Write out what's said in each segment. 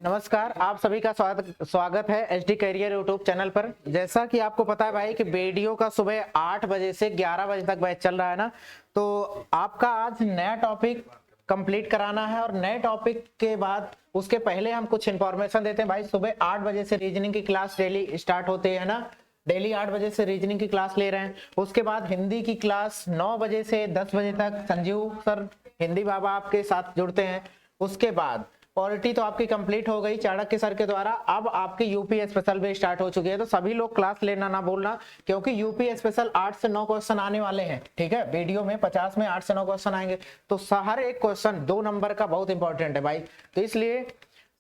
नमस्कार, आप सभी का स्वागत है एचडी करियर यूट्यूब चैनल पर। जैसा कि आपको पता है भाई कि वीडियो का सुबह 8 बजे से 11 बजे तक बैच चल रहा है ना, तो आपका आज नया टॉपिक कंप्लीट कराना है। और नए टॉपिक के बाद उसके पहले हम कुछ इन्फॉर्मेशन देते हैं भाई। सुबह 8 बजे से रीजनिंग की क्लास डेली स्टार्ट होती है ना, डेली 8 बजे से रीजनिंग की क्लास ले रहे हैं। उसके बाद हिंदी की क्लास 9 बजे से 10 बजे तक संजीव सर हिंदी बाबा आपके साथ जुड़ते हैं। उसके बाद पॉलिटी तो आपकी कंप्लीट हो गई चाणक्य सर के द्वारा। अब आपकी यूपी स्पेशल भी स्टार्ट हो चुकी है, तो सभी लोग क्लास लेना ना भूलना, क्योंकि यूपी स्पेशल 8 से 9 क्वेश्चन आने वाले हैं। ठीक है, वीडियो में 50 में 8 से 9 क्वेश्चन आएंगे, तो हर एक क्वेश्चन 2 नंबर का बहुत इंपॉर्टेंट है भाई। तो इसलिए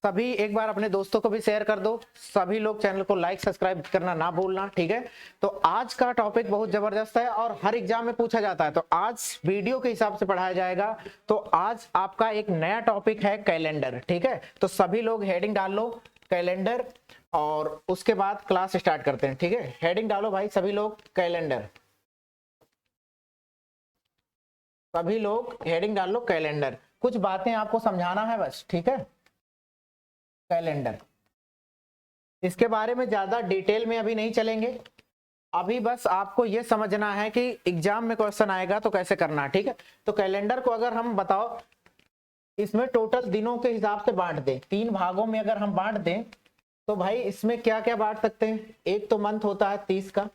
सभी एक बार अपने दोस्तों को भी शेयर कर दो। सभी लोग चैनल को लाइक सब्सक्राइब करना ना भूलना। ठीक है, तो आज का टॉपिक बहुत जबरदस्त है और हर एग्जाम में पूछा जाता है, तो आज वीडियो के हिसाब से पढ़ाया जाएगा। तो आज आपका एक नया टॉपिक है कैलेंडर। ठीक है, तो सभी लोग हेडिंग डाल लो कैलेंडर, और उसके बाद क्लास स्टार्ट करते हैं। ठीक है, हेडिंग डालो भाई सभी लोग कैलेंडर, सभी लोग हेडिंग डाल लो कैलेंडर। कुछ बातें आपको समझाना है बस। ठीक है, कैलेंडर, इसके बारे में ज्यादा डिटेल में अभी नहीं चलेंगे। अभी बस आपको यह समझना है कि एग्जाम में क्वेश्चन आएगा तो कैसे करना है। ठीक है, तो कैलेंडर को अगर हम बताओ, इसमें टोटल दिनों के हिसाब से बांट दें, 3 भागों में अगर हम बांट दें, तो भाई इसमें क्या क्या बांट सकते हैं। एक तो मंथ होता है 30 का,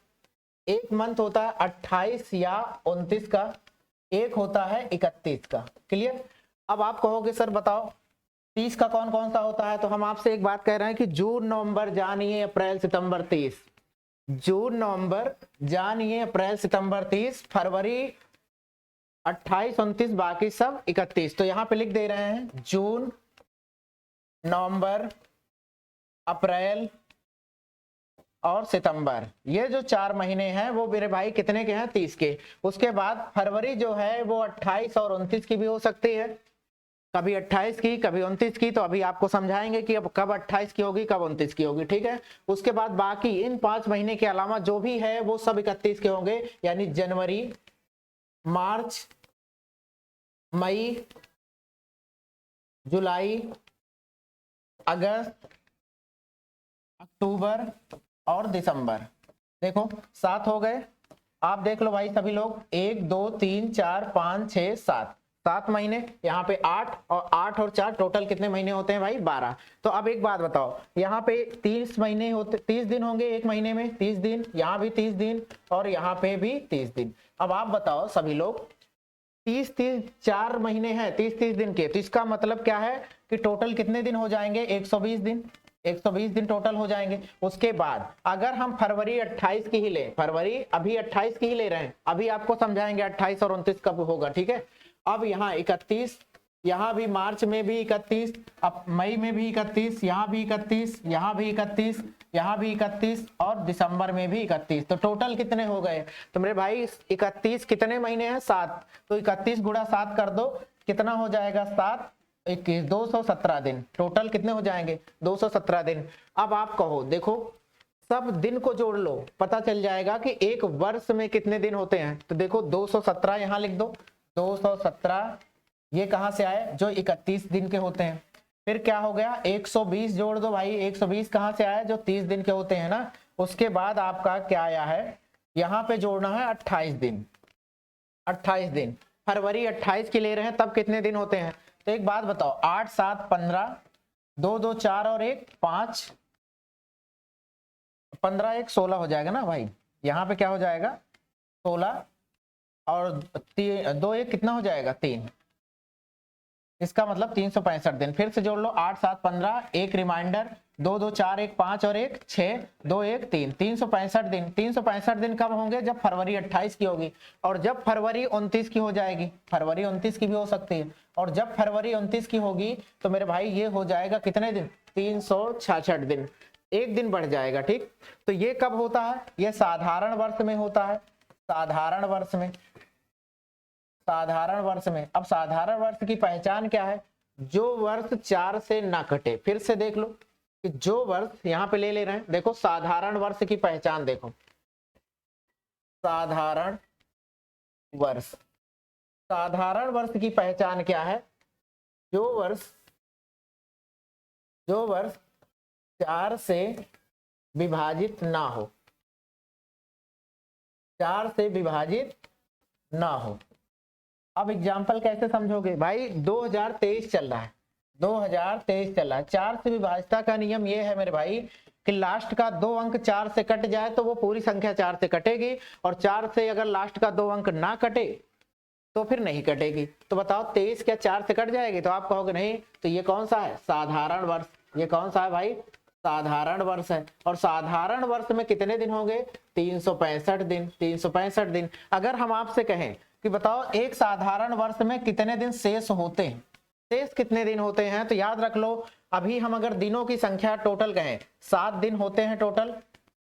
एक मंथ होता है 28 या 29 का, एक होता है 31 का। क्लियर। अब आप कहोगे सर बताओ 30 का कौन कौन सा होता है, तो हम आपसे एक बात कह रहे हैं कि जून नवंबर जानिए अप्रैल सितंबर 30, जून नवंबर जानिए अप्रैल सितंबर 30, फरवरी 28 29, बाकी सब 31। तो यहाँ पे लिख दे रहे हैं जून नवंबर अप्रैल और सितंबर, ये जो 4 महीने हैं वो मेरे भाई कितने के हैं, 30 के। उसके बाद फरवरी जो है वो 28 और 29 की भी हो सकती है, कभी 28 की कभी 29 की। तो अभी आपको समझाएंगे कि अब कब 28 की होगी कब 29 की होगी। ठीक है, उसके बाद बाकी इन 5 महीने के अलावा जो भी है वो सब 31 के होंगे, यानी जनवरी, मार्च, मई, जुलाई, अगस्त, अक्टूबर और दिसंबर। देखो 7 हो गए। आप देख लो भाई सभी लोग, 1 2 3 4 5 6 7, 7 महीने। यहाँ पे 8 और 8 और 4 टोटल कितने महीने होते हैं भाई, 12। तो अब एक बात बताओ, यहाँ पे 30 महीने होते, 30 दिन होंगे एक महीने में, 30 दिन, यहाँ भी 30 दिन और यहाँ पे भी 30 दिन। अब आप बताओ सभी लोग, 30 4 महीने हैं 30 दिन के, तो इसका मतलब क्या है कि टोटल कितने दिन हो जाएंगे, 120 दिन, 120 दिन टोटल हो जाएंगे। उसके बाद अगर हम फरवरी 28 की ही ले, फरवरी अभी 28 की ही ले रहे हैं, अभी आपको समझाएंगे 28 और 29 कब होगा। ठीक है, अब यहाँ 31, यहाँ भी मार्च में भी 31, अब मई में भी 31, यहाँ भी 31, यहाँ भी 31, यहाँ भी 31 और दिसंबर में भी 31। तो टोटल कितने हो गए, तो मेरे भाई 31 कितने महीने हैं, 7। तो 31 गुणा 7 कर दो, कितना हो जाएगा, 7 21 217 दिन। टोटल कितने हो जाएंगे, 217 दिन। अब आप कहो, देखो सब दिन को जोड़ लो, पता चल जाएगा कि एक वर्ष में कितने दिन होते हैं। तो देखो 217 यहाँ लिख दो, 217 ये कहां से आए, जो 31 दिन के होते हैं। फिर क्या हो गया, 120 जोड़ दो भाई, 120 कहां से आया, जो 30 दिन के होते हैं ना। उसके बाद आपका क्या आया है, यहाँ पे जोड़ना है 28 दिन, 28 दिन। फरवरी 28 की ले रहे हैं, तब कितने दिन होते हैं। तो एक बात बताओ, 8 7 15, 2 2 4 और 1 5, 15 1 16 हो जाएगा ना भाई। यहाँ पे क्या हो जाएगा, 16 और 2 1 कितना हो जाएगा, 3। इसका मतलब 365 दिन। फिर से जोड़ लो, 8 7 15, एक रिमाइंडर, 2 2 4 1 5 और 1 6, 2 1 3, 365 दिन। 365 दिन कब होंगे, जब फरवरी 28 की होगी, और जब फरवरी 29 की हो जाएगी, फरवरी 29 की भी हो सकती है, और जब फरवरी 29 की होगी तो मेरे भाई ये हो जाएगा कितने दिन, 366 दिन, एक दिन बढ़ जाएगा। ठीक, तो ये कब होता है, ये साधारण वर्ष में होता है, साधारण वर्ष में, साधारण वर्ष में। अब साधारण वर्ष की पहचान क्या है, जो वर्ष 4 से ना कटे। फिर से देख लो कि जो वर्ष यहाँ पे ले रहे हैं, देखो साधारण वर्ष की पहचान देखो, साधारण वर्ष, साधारण वर्ष की पहचान क्या है, जो वर्ष जो वर्ष 4 से विभाजित ना हो, 4 से विभाजित ना हो। अब एग्जाम्पल कैसे समझोगे भाई, 2023 चल रहा है, 2023 चल रहा है, 4 से विभाजता का नियम ये है मेरे भाई कि लास्ट का 2 अंक 4 से कट जाए तो वो पूरी संख्या 4 से कटेगी, और 4 से अगर लास्ट का 2 अंक ना कटे तो फिर नहीं कटेगी। तो बताओ 23 क्या 4 से कट जाएगी? तो आप कहोगे नहीं, तो ये कौन सा है? साधारण वर्ष। ये कौन सा है भाई? साधारण वर्ष है। और साधारण वर्ष में कितने दिन होंगे? 365 दिन। 365 दिन। अगर हम आपसे कहें कि बताओ एक साधारण वर्ष में कितने दिन शेष होते हैं, शेष कितने दिन होते हैं, तो याद रख लो, अभी हम अगर दिनों की संख्या टोटल कहें 7 दिन होते हैं टोटल,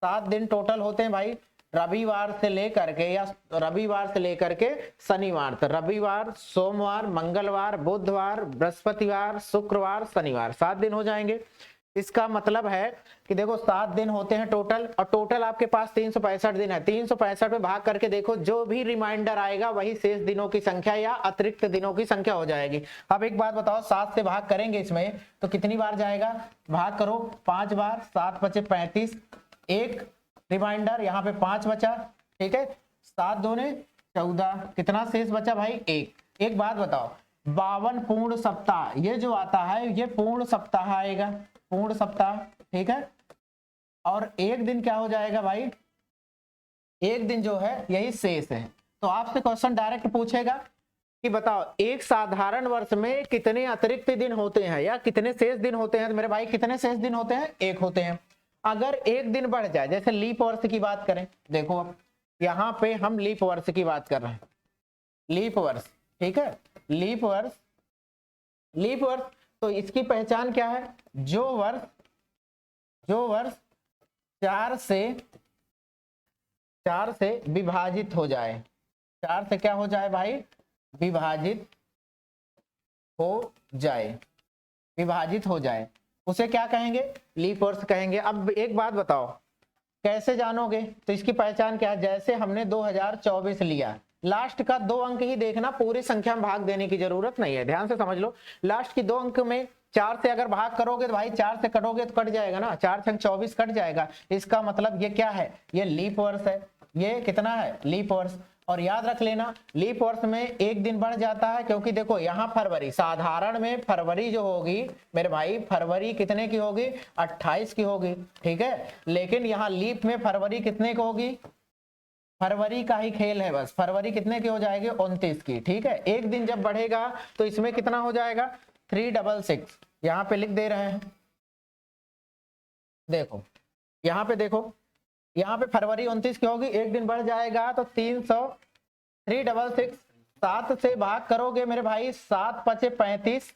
7 दिन टोटल होते हैं भाई, रविवार से लेकर के या रविवार से लेकर के शनिवार तक, रविवार, सोमवार, मंगलवार, बुधवार, बृहस्पतिवार, शुक्रवार, शनिवार, 7 दिन हो जाएंगे। इसका मतलब है कि देखो 7 दिन होते हैं टोटल, और टोटल आपके पास 365 दिन है। 365 में भाग करके देखो, जो भी रिमाइंडर आएगा वही शेष दिनों की संख्या या अतिरिक्त दिनों की संख्या हो जाएगी। अब एक बात बताओ, 7 से भाग करेंगे इसमें तो कितनी बार जाएगा? भाग करो 5 बार, 7 बचे 35, एक रिमाइंडर, यहाँ पे 5 बचा, ठीक है, 7 दूने 14, कितना शेष बचा भाई? एक बात बताओ, 52 पूर्ण सप्ताह ये जो आता है ये पूर्ण सप्ताह आएगा, पूर्ण सप्ताह, ठीक है। और एक दिन क्या हो जाएगा भाई? एक दिन जो है यही शेष है। तो आपसे क्वेश्चन डायरेक्ट पूछेगा कि बताओ एक साधारण वर्ष में कितने अतिरिक्त दिन होते हैं या कितने शेष दिन होते हैं? तो मेरे भाई कितने शेष दिन होते हैं? 1 होते हैं। अगर एक दिन बढ़ जाए, जैसे लीप वर्ष की बात करें, देखो अब यहाँ पे हम लीप वर्ष की बात कर रहे हैं, लीप वर्ष, ठीक है, लीप वर्ष, लीप वर्ष। तो इसकी पहचान क्या है? जो वर्ष 4 से विभाजित हो जाए, 4 से क्या हो जाए भाई? विभाजित हो जाए, विभाजित हो जाए, उसे क्या कहेंगे? लीप वर्ष कहेंगे। अब एक बात बताओ, कैसे जानोगे? तो इसकी पहचान क्या है? जैसे हमने 2024 लिया, लास्ट का 2 अंक ही देखना, पूरी संख्या में भाग देने की जरूरत नहीं है, ध्यान से समझ लो। लास्ट की 2 अंक में 4 से अगर भाग करोगे तो भाई 4 से कटोगे तो कट जाएगा ना, 4 से 24 कट जाएगा। इसका मतलब ये क्या है? ये लीप वर्ष है। ये कितना है? लीप वर्ष। और याद रख लेना, लीप वर्ष में एक दिन बढ़ जाता है, क्योंकि देखो यहाँ फरवरी, साधारण में फरवरी जो होगी मेरे भाई, फरवरी कितने की होगी? 28 की होगी, ठीक है। लेकिन यहाँ लीप में फरवरी कितने की होगी? फरवरी का ही खेल है बस, फरवरी कितने की हो जाएगी? 29 की, ठीक है। एक दिन जब बढ़ेगा तो इसमें कितना हो जाएगा? 366, यहाँ पे लिख दे रहे हैं, देखो यहाँ पे, देखो यहाँ पे फरवरी 29 की होगी, एक दिन बढ़ जाएगा तो 366, 7 से भाग करोगे मेरे भाई, 7 बचे 35,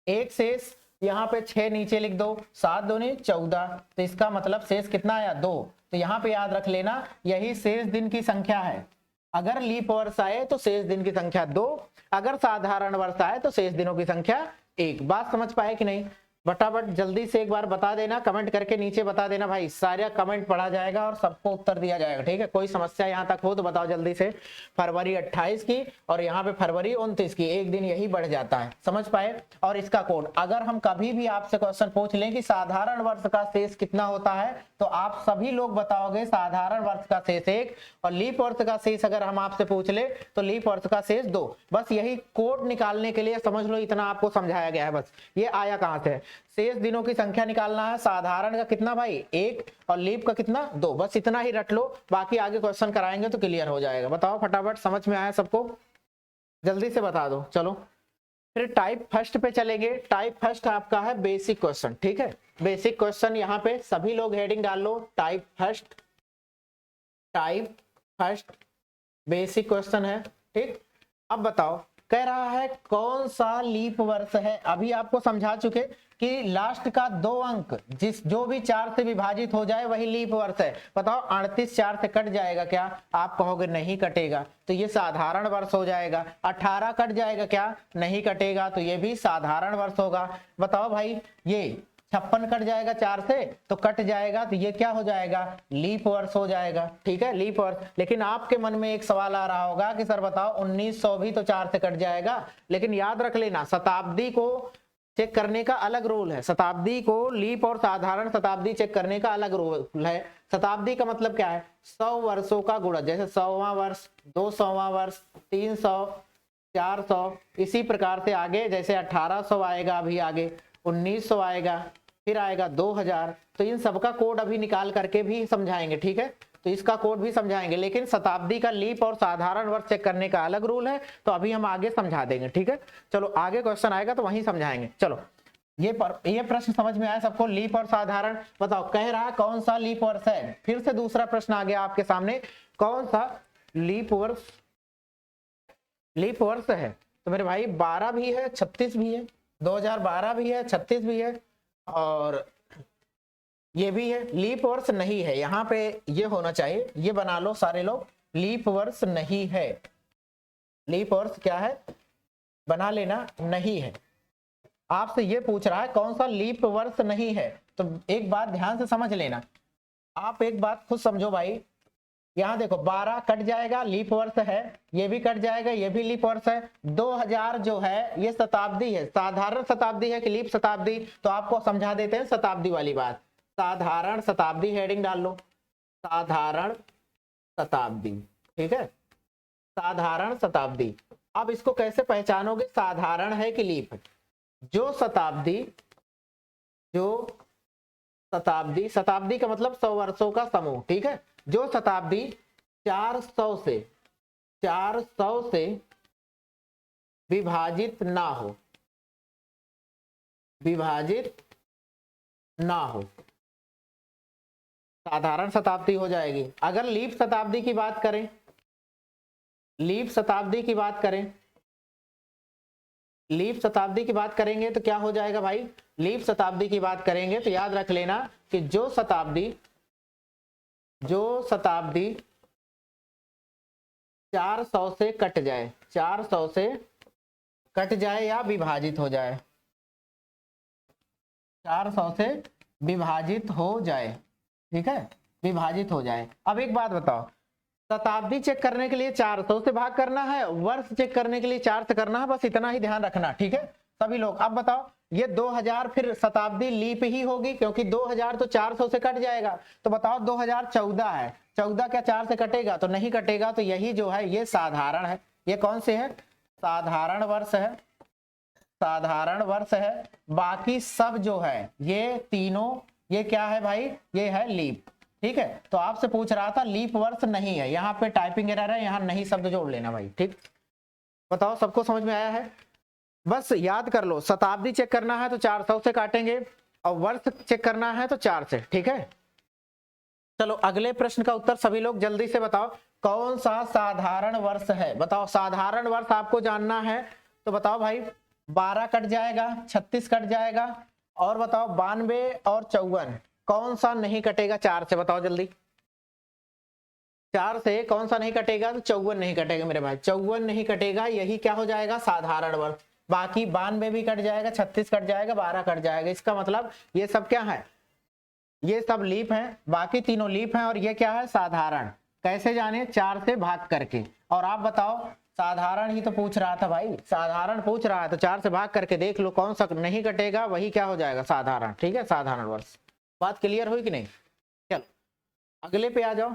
एक शेष, यहाँ पे 6 नीचे लिख दो, 7 दूनी 14, तो इसका मतलब शेष कितना आया? 2। तो यहाँ पे याद रख लेना, यही शेष दिन की संख्या है। अगर लीप वर्ष आए तो शेष दिन की संख्या 2, अगर साधारण वर्ष आए तो शेष दिनों की संख्या 1। बात समझ पाए कि नहीं? फटाफट जल्दी से एक बार बता देना, कमेंट करके नीचे बता देना भाई, सारा कमेंट पढ़ा जाएगा और सबको उत्तर दिया जाएगा, ठीक है। कोई समस्या यहाँ तक हो तो बताओ जल्दी से। फरवरी 28 की और यहाँ पे फरवरी 29 की, एक दिन यही बढ़ जाता है, समझ पाए। और इसका कोड, अगर हम कभी भी आपसे क्वेश्चन पूछ लें कि साधारण वर्ष का शेष कितना होता है, तो आप सभी लोग बताओगे साधारण वर्ष का शेष 1, और लीप वर्ष का शेष अगर हम आपसे पूछ ले तो लीप वर्ष का शेष 2। बस यही कोड निकालने के लिए समझ लो, इतना आपको समझाया गया है। बस ये आया कहां से? शेष दिनों की संख्या निकालना है, साधारण का कितना भाई? 1, और लीप का कितना? 2। बस इतना ही रट लो, बाकी आगे क्वेश्चन कराएंगे तो क्लियर हो जाएगा। बताओ फटाफट, समझ में आया सबको? जल्दी से बता दो। चलो फिर टाइप फर्स्ट पे चलेंगे। टाइप फर्स्ट आपका है बेसिक क्वेश्चन, ठीक है। बेसिक क्वेश्चन यहाँ पे सभी लोग हेडिंग डाल लो, type first, type first basic question है, ठीक। अब बताओ, कह रहा है कौन सा लीप वर्ष है? अभी आपको समझा चुके कि लास्ट का 2 अंक जो भी 4 से विभाजित हो जाए वही लीप वर्ष है। बताओ 38 4 से कट जाएगा क्या? आप कहोगे नहीं कटेगा, तो ये साधारण वर्ष हो जाएगा। 18 कट जाएगा क्या? नहीं कटेगा, तो ये भी साधारण वर्ष होगा। बताओ भाई, ये 56 कट जाएगा 4 से तो कट जाएगा, तो ये क्या हो जाएगा? लीप वर्ष हो जाएगा, ठीक है, लीप वर्ष। लेकिन आपके मन में एक सवाल आ रहा होगा कि सर बताओ 1900 भी तो 4 से कट जाएगा। लेकिन याद रख लेना, शताब्दी को चेक करने का अलग रूल है। शताब्दी को लीप और साधारण शताब्दी चेक करने का अलग रूल है। शताब्दी का मतलब क्या है? 100 वर्षों का गुणा, जैसे 100वां वर्ष, 200वां वर्ष, 300, 400, इसी प्रकार से आगे, जैसे 1800 आएगा, अभी आगे 1900 आएगा, फिर आएगा 2000। तो इन सबका कोड अभी निकाल करके भी समझाएंगे, ठीक है? तो इसका कोड भी समझाएंगे, लेकिन शताब्दी का लीप और साधारण वर्ष चेक करने का अलग रूल है, तो अभी हम आगे समझा देंगे, ठीक है? चलो आगे क्वेश्चन आएगा तो वहीं समझाएंगे। चलो ये प्रश्न समझ में आया सबको? लीप और साधारण बताओ। कह रहा कौन सा लीप वर्ष है? फिर से दूसरा प्रश्न आ गया आपके सामने, कौन सा लीप वर्ष है? तो मेरे भाई 12 भी है, 36 भी है, 2012 भी है, 36 भी है, और ये भी है। लीप वर्ष नहीं है, यहाँ पे ये होना चाहिए, ये बना लो सारे लोग, लीप वर्ष नहीं है। लीप वर्ष क्या है? बना लेना, नहीं है। आपसे ये पूछ रहा है कौन सा लीप वर्ष नहीं है। तो एक बात ध्यान से समझ लेना, आप एक बात खुद समझो भाई, यहाँ देखो 12 कट जाएगा, लीप वर्ष है, ये भी कट जाएगा, ये भी लीप वर्ष है। 2000 जो है ये शताब्दी है, साधारण शताब्दी है कि लीप शताब्दी? तो आपको समझा देते हैं शताब्दी वाली बात। साधारण शताब्दी, हेडिंग डाल लो, साधारण शताब्दी, ठीक है? साधारण शताब्दी। अब इसको कैसे पहचानोगे साधारण है कि लीप है? जो शताब्दी शताब्दी का मतलब 100 वर्षों का समूह, ठीक है? जो शताब्दी 400 से विभाजित ना हो, साधारण शताब्दी हो जाएगी। अगर लीप शताब्दी की बात करें, लीप शताब्दी की बात करेंगे तो क्या हो जाएगा भाई? लीप शताब्दी की बात करेंगे तो याद रख लेना कि जो शताब्दी 400 से कट जाए, 400 से कट जाए या विभाजित हो जाए, 400 से विभाजित हो जाए, ठीक है? विभाजित हो जाए। अब एक बात बताओ, शताब्दी चेक करने के लिए 400 से भाग करना है, वर्ष चेक करने के लिए 4 से करना है, बस इतना ही ध्यान रखना, ठीक है सभी लोग? अब बताओ, ये 2000 फिर शताब्दी लीप ही होगी, क्योंकि 2000 तो 400 से कट जाएगा। तो बताओ 2014 है, 14 क्या 4 से कटेगा? तो नहीं कटेगा। तो यही जो है ये साधारण है। ये कौन से है? साधारण वर्ष है, साधारण वर्ष है। बाकी सब जो है ये तीनों, ये क्या है भाई? ये है लीप, ठीक है? तो आपसे पूछ रहा था लीप वर्ष नहीं है, यहाँ पे टाइपिंग एरर है, यहाँ नहीं शब्द जोड़ लेना भाई, ठीक? बताओ सबको समझ में आया है? बस याद कर लो, शताब्दी चेक करना है तो 400 से काटेंगे, और वर्ष चेक करना है तो 4 से, ठीक है? चलो अगले प्रश्न का उत्तर सभी लोग जल्दी से बताओ, कौन सा साधारण वर्ष है? बताओ साधारण वर्ष आपको जानना है तो बताओ भाई। 12 कट जाएगा, 36 कट जाएगा, और बताओ 92 और 54, कौन सा नहीं कटेगा 4 से? बताओ जल्दी। 4 से कौन सा नहीं कटेगा? तो 54 नहीं कटेगा मेरे भाई, 54 नहीं कटेगा, यही क्या हो जाएगा? साधारण वर्ष। बाकी 92 भी कट जाएगा, 36 कट जाएगा, 12 कट जाएगा। इसका मतलब ये सब क्या है? ये सब लीप हैं, बाकी तीनों लीप हैं, और ये क्या है? साधारण। कैसे जाने? 4 से भाग करके। और आप बताओ, साधारण ही तो पूछ रहा था भाई, साधारण पूछ रहा है तो 4 से भाग करके देख लो कौन सा नहीं कटेगा, वही क्या हो जाएगा? साधारण, ठीक है? साधारण वर्ष। बात क्लियर हुई कि नहीं? चलो अगले पे आ जाओ।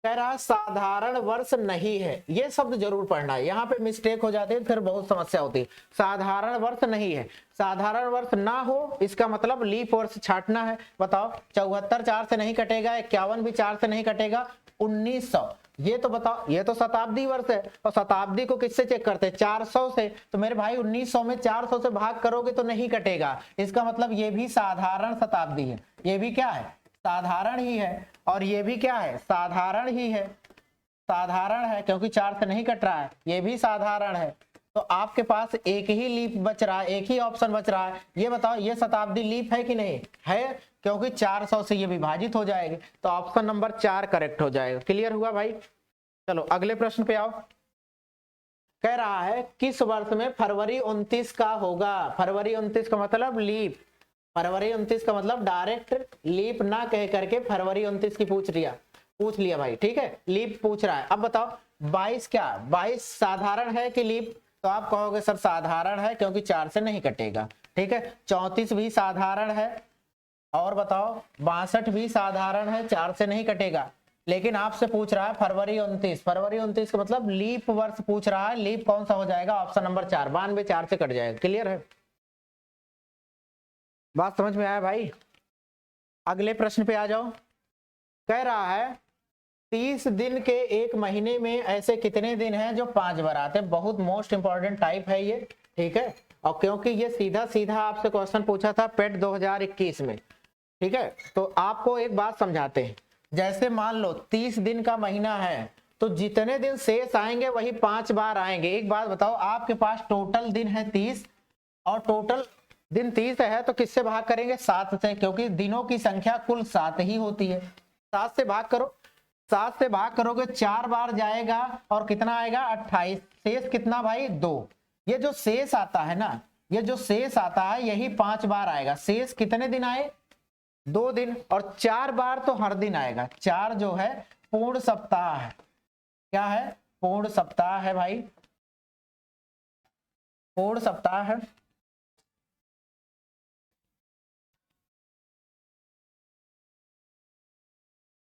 कह रहा साधारण वर्ष नहीं है, ये शब्द जरूर पढ़ना है, यहाँ पे मिस्टेक हो जाती है फिर बहुत समस्या होती है। साधारण वर्ष नहीं है, साधारण वर्ष ना हो इसका मतलब लीप वर्ष छाटना है। बताओ 74 4 से नहीं कटेगा, 51 भी 4 से नहीं कटेगा, 1900 ये तो बताओ, ये तो शताब्दी वर्ष है, और शताब्दी को किससे चेक करते हैं? 400 से। तो मेरे भाई 1900 में 400 से भाग करोगे तो नहीं कटेगा, इसका मतलब ये भी साधारण शताब्दी है। ये भी क्या है? साधारण ही है। और ये भी क्या है? साधारण ही है, साधारण है, क्योंकि 4 से नहीं कट रहा है, ये भी साधारण है। तो आपके पास एक ही लीप बच रहा है, एक ही ऑप्शन बच रहा है। ये बताओ ये शताब्दी लीप है कि नहीं है? क्योंकि 400 से ये विभाजित हो जाएगी, तो ऑप्शन नंबर 4 करेक्ट हो जाएगा। क्लियर हुआ भाई? चलो अगले प्रश्न पे आओ। कह रहा है किस वर्ष में फरवरी 29 का होगा? फरवरी 29 का मतलब लीप, फरवरी 29 का मतलब डायरेक्ट लीप ना कह करके फरवरी 29 की पूछ लिया भाई, ठीक है? लीप पूछ रहा है। अब बताओ 22 क्या? 22 साधारण है कि लीप? तो आप कहोगे सर साधारण है क्योंकि 4 से नहीं कटेगा, ठीक है। 34 भी साधारण है, और बताओ 62 भी साधारण है, 4 से नहीं कटेगा। लेकिन आपसे पूछ रहा है फरवरी 29, फरवरी 29 का मतलब लीप वर्ष पूछ रहा है, लीप कौन सा हो जाएगा, ऑप्शन नंबर 4, 92 4 से कट जाएगा। क्लियर है, बात समझ में आया भाई। अगले प्रश्न पे आ जाओ। कह रहा है 30 दिन के एक महीने में ऐसे कितने दिन हैं जो 5 बार आते हैं। बहुत मोस्ट इंपॉर्टेंट टाइप है ये, ठीक है। और क्योंकि ये सीधा सीधा आपसे क्वेश्चन पूछा था पेट 2021 में, ठीक है, तो आपको एक बात समझाते हैं। जैसे मान लो 30 दिन का महीना है, तो जितने दिन शेष आएंगे वही 5 बार आएंगे। एक बात बताओ, आपके पास टोटल दिन है 30 और टोटल दिन 30 है, तो किससे भाग करेंगे, 7 से, क्योंकि दिनों की संख्या कुल 7 ही होती है। 7 से भाग करो, 7 से भाग करोगे 4 बार जाएगा और कितना आएगा 28, शेष कितना भाई 2। ये जो शेष आता है ना, ये जो शेष आता है यही 5 बार आएगा। शेष कितने दिन आए, 2 दिन, और 4 बार तो हर दिन आएगा। 4 जो है पूर्ण सप्ताह है, क्या है, पूर्ण सप्ताह है भाई, पूर्ण सप्ताह है।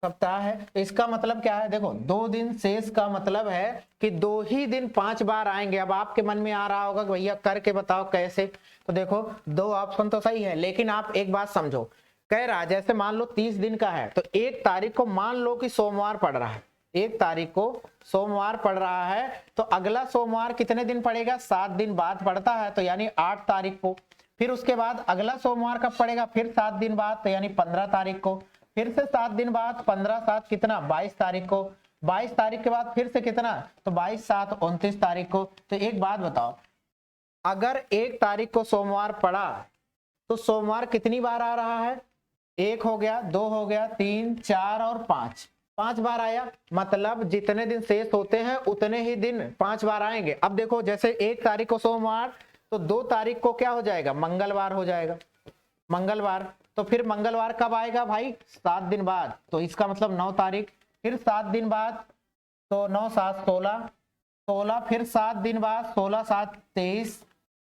सप्ताह है, इसका मतलब क्या है, देखो 2 दिन शेष का मतलब है कि 2 ही दिन 5 बार आएंगे। अब आपके मन में आ रहा होगा कि भैया करके बताओ कैसे, तो देखो 2 ऑप्शन तो सही है, लेकिन आप एक बात समझो। कह रहा है जैसे मान लो 30 दिन का है, तो 1 तारीख को मान लो कि सोमवार पड़ रहा है, 1 तारीख को सोमवार पड़ रहा है, तो अगला सोमवार कितने दिन पड़ेगा, 7 दिन बाद पड़ता है, तो यानी 8 तारीख को। फिर उसके बाद अगला सोमवार कब पड़ेगा, फिर 7 दिन बाद, तो यानी 15 तारीख को। फिर से 7 दिन बाद, 15 7 कितना, 22 तारीख को। 22 तारीख के बाद फिर से कितना, तो 22 7 29 तारीख को। तो एक बात बताओ, अगर 1 तारीख को सोमवार पड़ा तो सोमवार कितनी बार आ रहा है, 1 हो गया, 2 हो गया, 3 4 और 5, 5 बार आया। मतलब जितने दिन शेष होते हैं उतने ही दिन 5 बार आएंगे। अब देखो जैसे 1 तारीख को सोमवार, तो 2 तारीख को क्या हो जाएगा, मंगलवार हो जाएगा, मंगलवार। तो फिर मंगलवार कब आएगा भाई, 7 दिन बाद, तो इसका मतलब 9 तारीख। फिर 7 दिन बाद, तो 9 7 16, 16 फिर 7 दिन बाद, 16 7 23,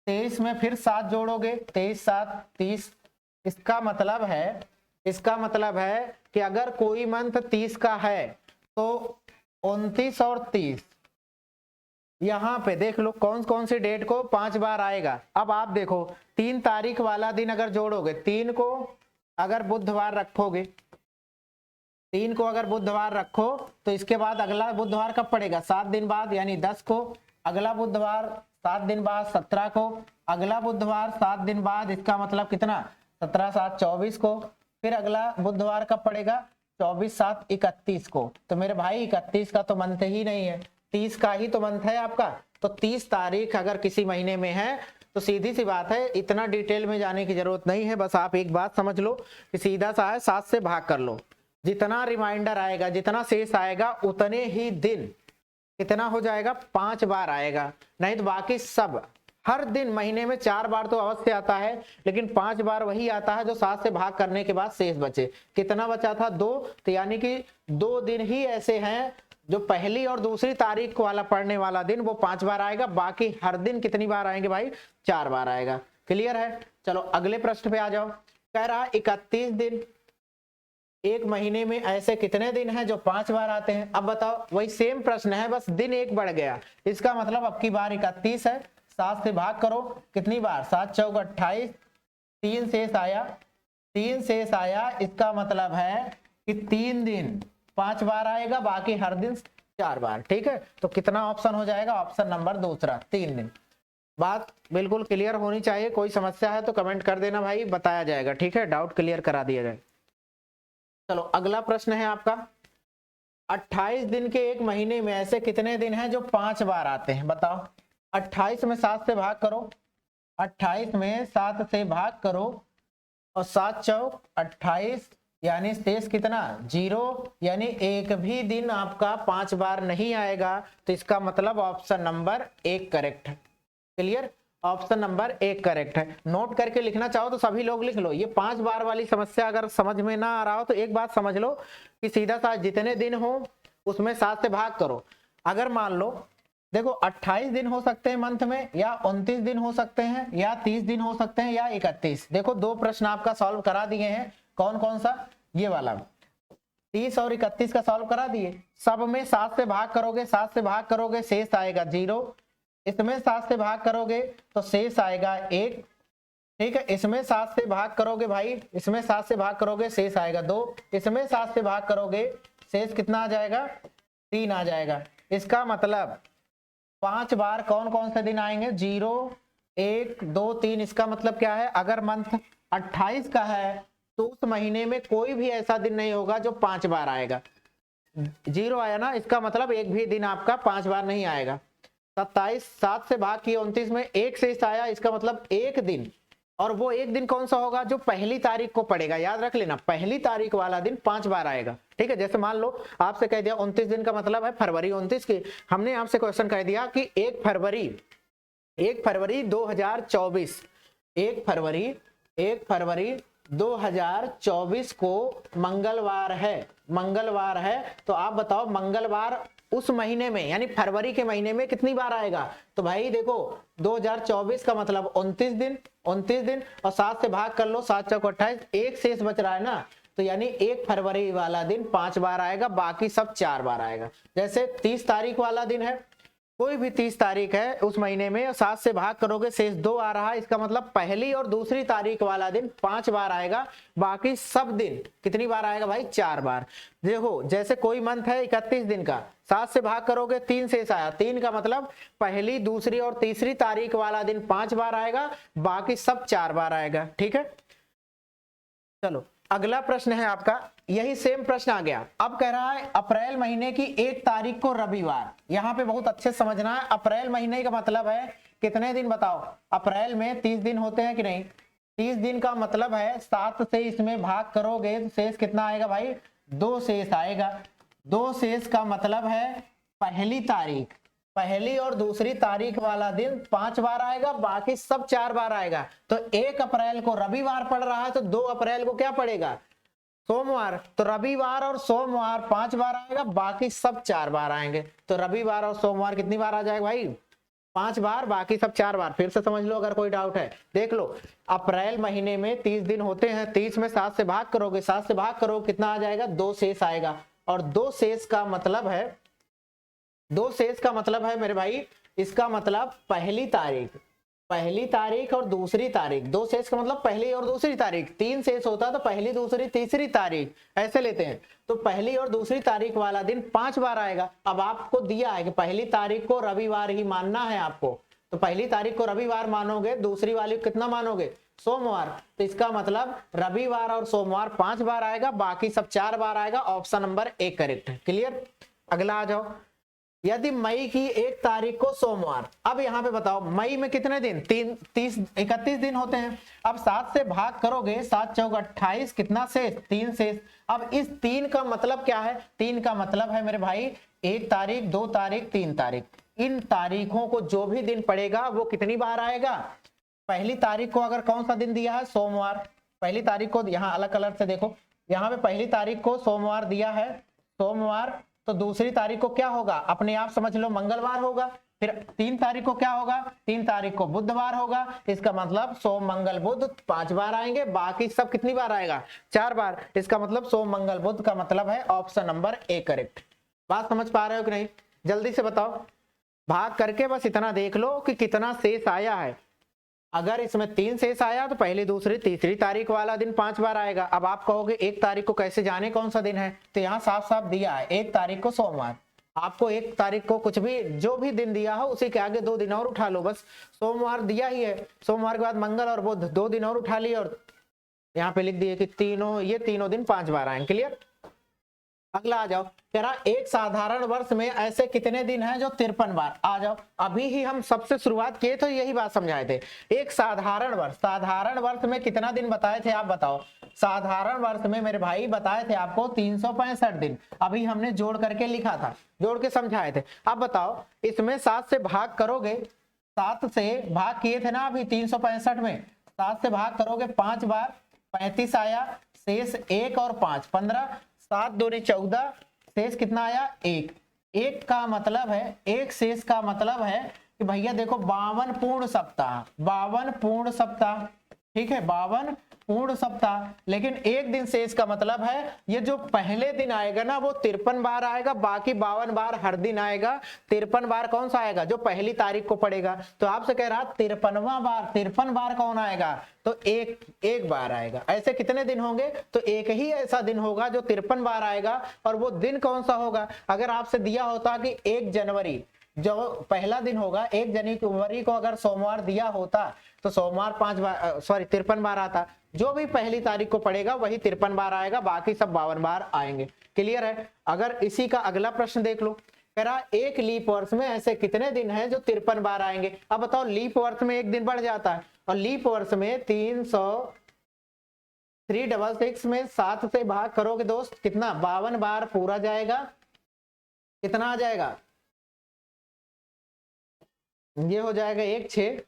23 में फिर 7 जोड़ोगे, 23 7 30। इसका मतलब है कि अगर कोई मंथ 30 का है तो 29 और 30 यहाँ पे देख लो कौन कौन सी डेट को 5 बार आएगा। अब आप देखो 3 तारीख वाला दिन अगर जोड़ोगे, 3 को अगर बुधवार रखोगे, 3 को अगर बुधवार रखो, तो इसके बाद अगला बुधवार कब पड़ेगा, 7 दिन बाद, यानी 10 को। अगला बुधवार 7 दिन बाद 17 को, अगला बुधवार 7 दिन बाद, इसका मतलब कितना, 17 7 24 को। फिर अगला बुधवार कब पड़ेगा, 24 7 31 को। तो मेरे भाई 31 का तो मंथ ही नहीं है, 30 का ही तो मंथ है आपका। तो 30 तारीख अगर किसी महीने में है तो सीधी सी बात है, इतना डिटेल में जाने की जरूरत नहीं है। बस आप एक बात समझ लो कि सीधा सा है, 7 से भाग कर लो, जितना रिमाइंडर आएगा, जितना शेष आएगा उतने ही दिन कितना हो जाएगा, 5 बार आएगा। नहीं तो बाकी सब हर दिन महीने में 4 बार तो अवश्य आता है, लेकिन 5 बार वही आता है जो 7 से भाग करने के बाद शेष बचे। कितना बचा था, 2, तो यानी कि 2 दिन ही ऐसे हैं जो पहली और दूसरी तारीख वाला पढ़ने वाला दिन वो 5 बार आएगा, बाकी हर दिन कितनी बार आएंगे भाई, 4 बार आएगा। क्लियर है, चलो अगले प्रश्न पे आ जाओ। कह रहा 31 दिन एक महीने में ऐसे कितने दिन हैं जो 5 बार आते हैं। अब बताओ, वही सेम प्रश्न है, बस दिन एक बढ़ गया। इसका मतलब अब की बार 31 है, 7 से भाग करो, कितनी बार, 7 चौक 28, 3 शेष आया, 3 शेष आया। इसका मतलब है कि 3 दिन 5 बार आएगा, बाकी हर दिन 4 बार। ठीक है, तो कितना ऑप्शन हो जाएगा, ऑप्शन नंबर दूसरा, 3 दिन। बात बिल्कुल क्लियर होनी चाहिए, कोई समस्या है तो कमेंट कर देना भाई, बताया जाएगा। ठीक है, डाउट क्लियर करा दिया जाए। चलो अगला प्रश्न है आपका, 28 दिन के एक महीने में ऐसे कितने दिन हैं जो 5 बार आते हैं, बताओ। 28 में 7 से भाग करो, 28 में 7 से भाग करो, और 7 चौक 28, यानी शेष कितना, 0, यानी एक भी दिन आपका 5 बार नहीं आएगा। तो इसका मतलब ऑप्शन नंबर 1 करेक्ट है। क्लियर, ऑप्शन नंबर 1 करेक्ट है। नोट करके लिखना चाहो तो सभी लोग लिख लो। ये 5 बार वाली समस्या अगर समझ में ना आ रहा हो तो एक बात समझ लो कि सीधा सा जितने दिन हो उसमें 7 से भाग करो। अगर मान लो देखो 28 दिन हो सकते हैं मंथ में, या 29 दिन हो सकते हैं, या 30 दिन हो सकते हैं, या 31। देखो 2 प्रश्न आपका सॉल्व करा दिए हैं। कौन कौन सा? ये वाला 30 और 31 का सॉल्व करा दिए। सब में 7 से भाग करोगे, 7 से भाग करोगे शेष आएगा 0। इसमें 7 से भाग करोगे तो शेष आएगा 1। ठीक है, इसमें 7 से भाग करोगे भाई, इसमें 7 से भाग करोगे शेष आएगा 2। इसमें 7 से भाग करोगे शेष कितना आ जाएगा? 3 आ जाएगा। इसका मतलब 5 बार कौन कौन से दिन आएंगे? 0, 1, 2, 3। इसका मतलब क्या है? अगर मंथ 28 का है तो उस महीने में कोई भी ऐसा दिन नहीं होगा जो 5 बार आएगा। 0 आया ना, इसका मतलब एक भी दिन आपका 5 बार नहीं आएगा। 27 7 से भाग किए 29 में 1 शेष आया, इसका मतलब एक दिन। और वो एक दिन कौन सा होगा? जो पहली तारीख को पड़ेगा। याद रख लेना, पहली तारीख वाला दिन 5 बार आएगा। ठीक है, जैसे मान लो आपसे कह दिया 29 दिन का मतलब है फरवरी 29 की। हमने आपसे क्वेश्चन कह दिया कि 1 फरवरी 2024, 1 फरवरी 2024 को मंगलवार है। तो आप बताओ मंगलवार उस महीने में यानी फरवरी के महीने में कितनी बार आएगा? तो भाई देखो 2024 का मतलब 29 दिन और 7 से भाग कर लो, 7 चौक 28, एक शेष बच रहा है ना, तो यानी 1 फरवरी वाला दिन 5 बार आएगा, बाकी सब 4 बार आएगा। जैसे 30 तारीख वाला दिन है, कोई भी 30 तारीख है उस महीने में, 7 से भाग करोगे शेष 2 आ रहा है, इसका मतलब पहली और दूसरी तारीख वाला दिन 5 बार आएगा, बाकी सब दिन कितनी बार आएगा भाई? 4 बार। देखो जैसे कोई मंथ है 31 दिन का, 7 से भाग करोगे 3 शेष आया, 3 का मतलब पहली, दूसरी और तीसरी तारीख वाला दिन 5 बार आएगा, बाकी सब 4 बार आएगा। ठीक है, चलो अगला प्रश्न है आपका, यही सेम प्रश्न आ गया। अब कह रहा है अप्रैल महीने की 1 तारीख को रविवार। यहां पे बहुत अच्छे समझना है, अप्रैल महीने का मतलब है कितने दिन बताओ? अप्रैल में 30 दिन होते हैं कि नहीं? 30 दिन का मतलब है 7 से इसमें भाग करोगे तो शेष कितना आएगा भाई? 2 शेष आएगा। 2 शेष का मतलब है पहली और दूसरी तारीख वाला दिन 5 बार आएगा, बाकी सब 4 बार आएगा। तो 1 अप्रैल को रविवार पड़ रहा है, तो 2 अप्रैल को क्या पड़ेगा? सोमवार। तो रविवार और सोमवार 5 बार आएगा, बाकी सब 4 बार आएंगे। तो रविवार और सोमवार कितनी बार आ जाएगा भाई? 5 बार, बाकी सब 4 बार। फिर से समझ लो अगर कोई डाउट है। देख लो, अप्रैल महीने में 30 दिन होते हैं, 30 में 7 से भाग करोगे, 7 से भाग करोगे कितना आ जाएगा? 2 शेष आएगा। और 2 शेष का मतलब है मेरे भाई, इसका मतलब पहली तारीख और दूसरी तारीख। 2 शेष का मतलब पहली और दूसरी तारीख। 3 शेष होता तो पहली, दूसरी, तीसरी तारीख ऐसे लेते हैं। तो पहली और दूसरी तारीख वाला दिन 5 बार आएगा। अब आपको दिया है कि पहली तारीख को रविवार ही मानना है आपको, तो पहली तारीख को रविवार मानोगे, दूसरी वाली कितना मानोगे? सोमवार। तो इसका मतलब रविवार और सोमवार 5 बार आएगा, बाकी सब 4 बार आएगा। ऑप्शन नंबर 1 करेक्ट है। क्लियर? अगला आ जाओ, यदि मई की 1 तारीख को सोमवार। अब यहां पे बताओ मई में कितने दिन? 31 दिन होते हैं। अब 7 से भाग करोगे, 7 चौक 28, कितना शेष? 3 शेष। अब इस 3 का मतलब क्या है? 3 का मतलब है मेरे भाई 1 तारीख, 2 तारीख, 3 तारीख। इन तारीखों को जो भी दिन पड़ेगा वो कितनी बार आएगा? पहली तारीख को अगर कौन सा दिन दिया है? सोमवार। पहली तारीख को यहाँ अलग कलर से देखो, यहाँ पे पहली तारीख को सोमवार दिया है, सोमवार। तो दूसरी तारीख को क्या होगा? अपने आप समझ लो, मंगलवार होगा। फिर 3 तारीख को क्या होगा? 3 तारीख को बुधवार होगा। इसका मतलब सोम मंगल बुध 5 बार आएंगे, बाकी सब कितनी बार आएगा? 4 बार। इसका मतलब सोम मंगल बुध का मतलब है ऑप्शन नंबर 1 करेक्ट। बात समझ पा रहे हो कि नहीं? जल्दी से बताओ, भाग करके बस इतना देख लो कि कितना शेष आया है। अगर इसमें 3 शेष आया तो पहली, दूसरी, तीसरी तारीख वाला दिन 5 बार आएगा। अब आप कहोगे 1 तारीख को कैसे जाने कौन सा दिन है? तो यहाँ साफ साफ दिया है 1 तारीख को सोमवार। आपको 1 तारीख को कुछ भी, जो भी दिन दिया हो उसी के आगे 2 दिन और उठा लो, बस सोमवार दिया ही है। सोमवार के बाद मंगल और बुध 2 दिन और उठा लिए, और यहाँ पे लिख दिए कि ये तीनों दिन 5 बार आएंगे। क्लियर? अगला आ जाओ, कह रहा एक साधारण वर्ष में ऐसे कितने दिन हैं जो 53 बार। आ जाओ, अभी ही हम सबसे शुरुआत किए तो यही बात समझाए थे। एक साधारण वर्ष में कितना दिन बताए थे आप बताओ? साधारण वर्ष में मेरे भाई बताए थे आपको 365 दिन। अभी हमने जोड़ करके लिखा था, जोड़ के समझाए थे। अब बताओ इसमें 7 से भाग करोगे, 7 से भाग किए थे ना अभी 365 में, 7 से भाग करोगे 5 बार, 35 आया, शेष 1 और 5 15, 7 दूनी 14, शेष कितना आया? 1। एक का मतलब है, एक शेष का मतलब है कि भैया देखो 52 पूर्ण सप्ताह, 52 पूर्ण सप्ताह, ठीक है, 52 पूर्ण सप्ताह। लेकिन एक दिन शेष का मतलब है ये जो पहले दिन आएगा ना वो 53 बार आएगा, बाकी 52 बार हर दिन आएगा। 53 बार कौन सा आएगा? जो पहली तारीख को पड़ेगा। तो आपसे कह रहा 53वां बार, 53 बार कौन आएगा? तो एक बार आएगा। ऐसे कितने दिन होंगे? तो एक ही ऐसा दिन होगा जो 53 बार आएगा। और वो दिन कौन सा होगा? अगर आपसे दिया होता कि 1 जनवरी जो पहला दिन होगा, 1 जनवरी को अगर सोमवार दिया होता तो सोमवार 53 बार आता। जो भी पहली तारीख को पड़ेगा वही 53 बार आएगा, बाकी सब 52 बार आएंगे। क्लियर है? अगर इसी का अगला प्रश्न देख लो, कह रहा एक लीप वर्ष में ऐसे कितने दिन हैं जो 53 बार आएंगे। अब बताओ, लीप वर्ष में एक दिन बढ़ जाता है और लीप वर्ष में 366 में 7 से भाग करोगे दोस्त, कितना? 52 बार पूरा जाएगा। कितना आ जाएगा? ये हो जाएगा 1 6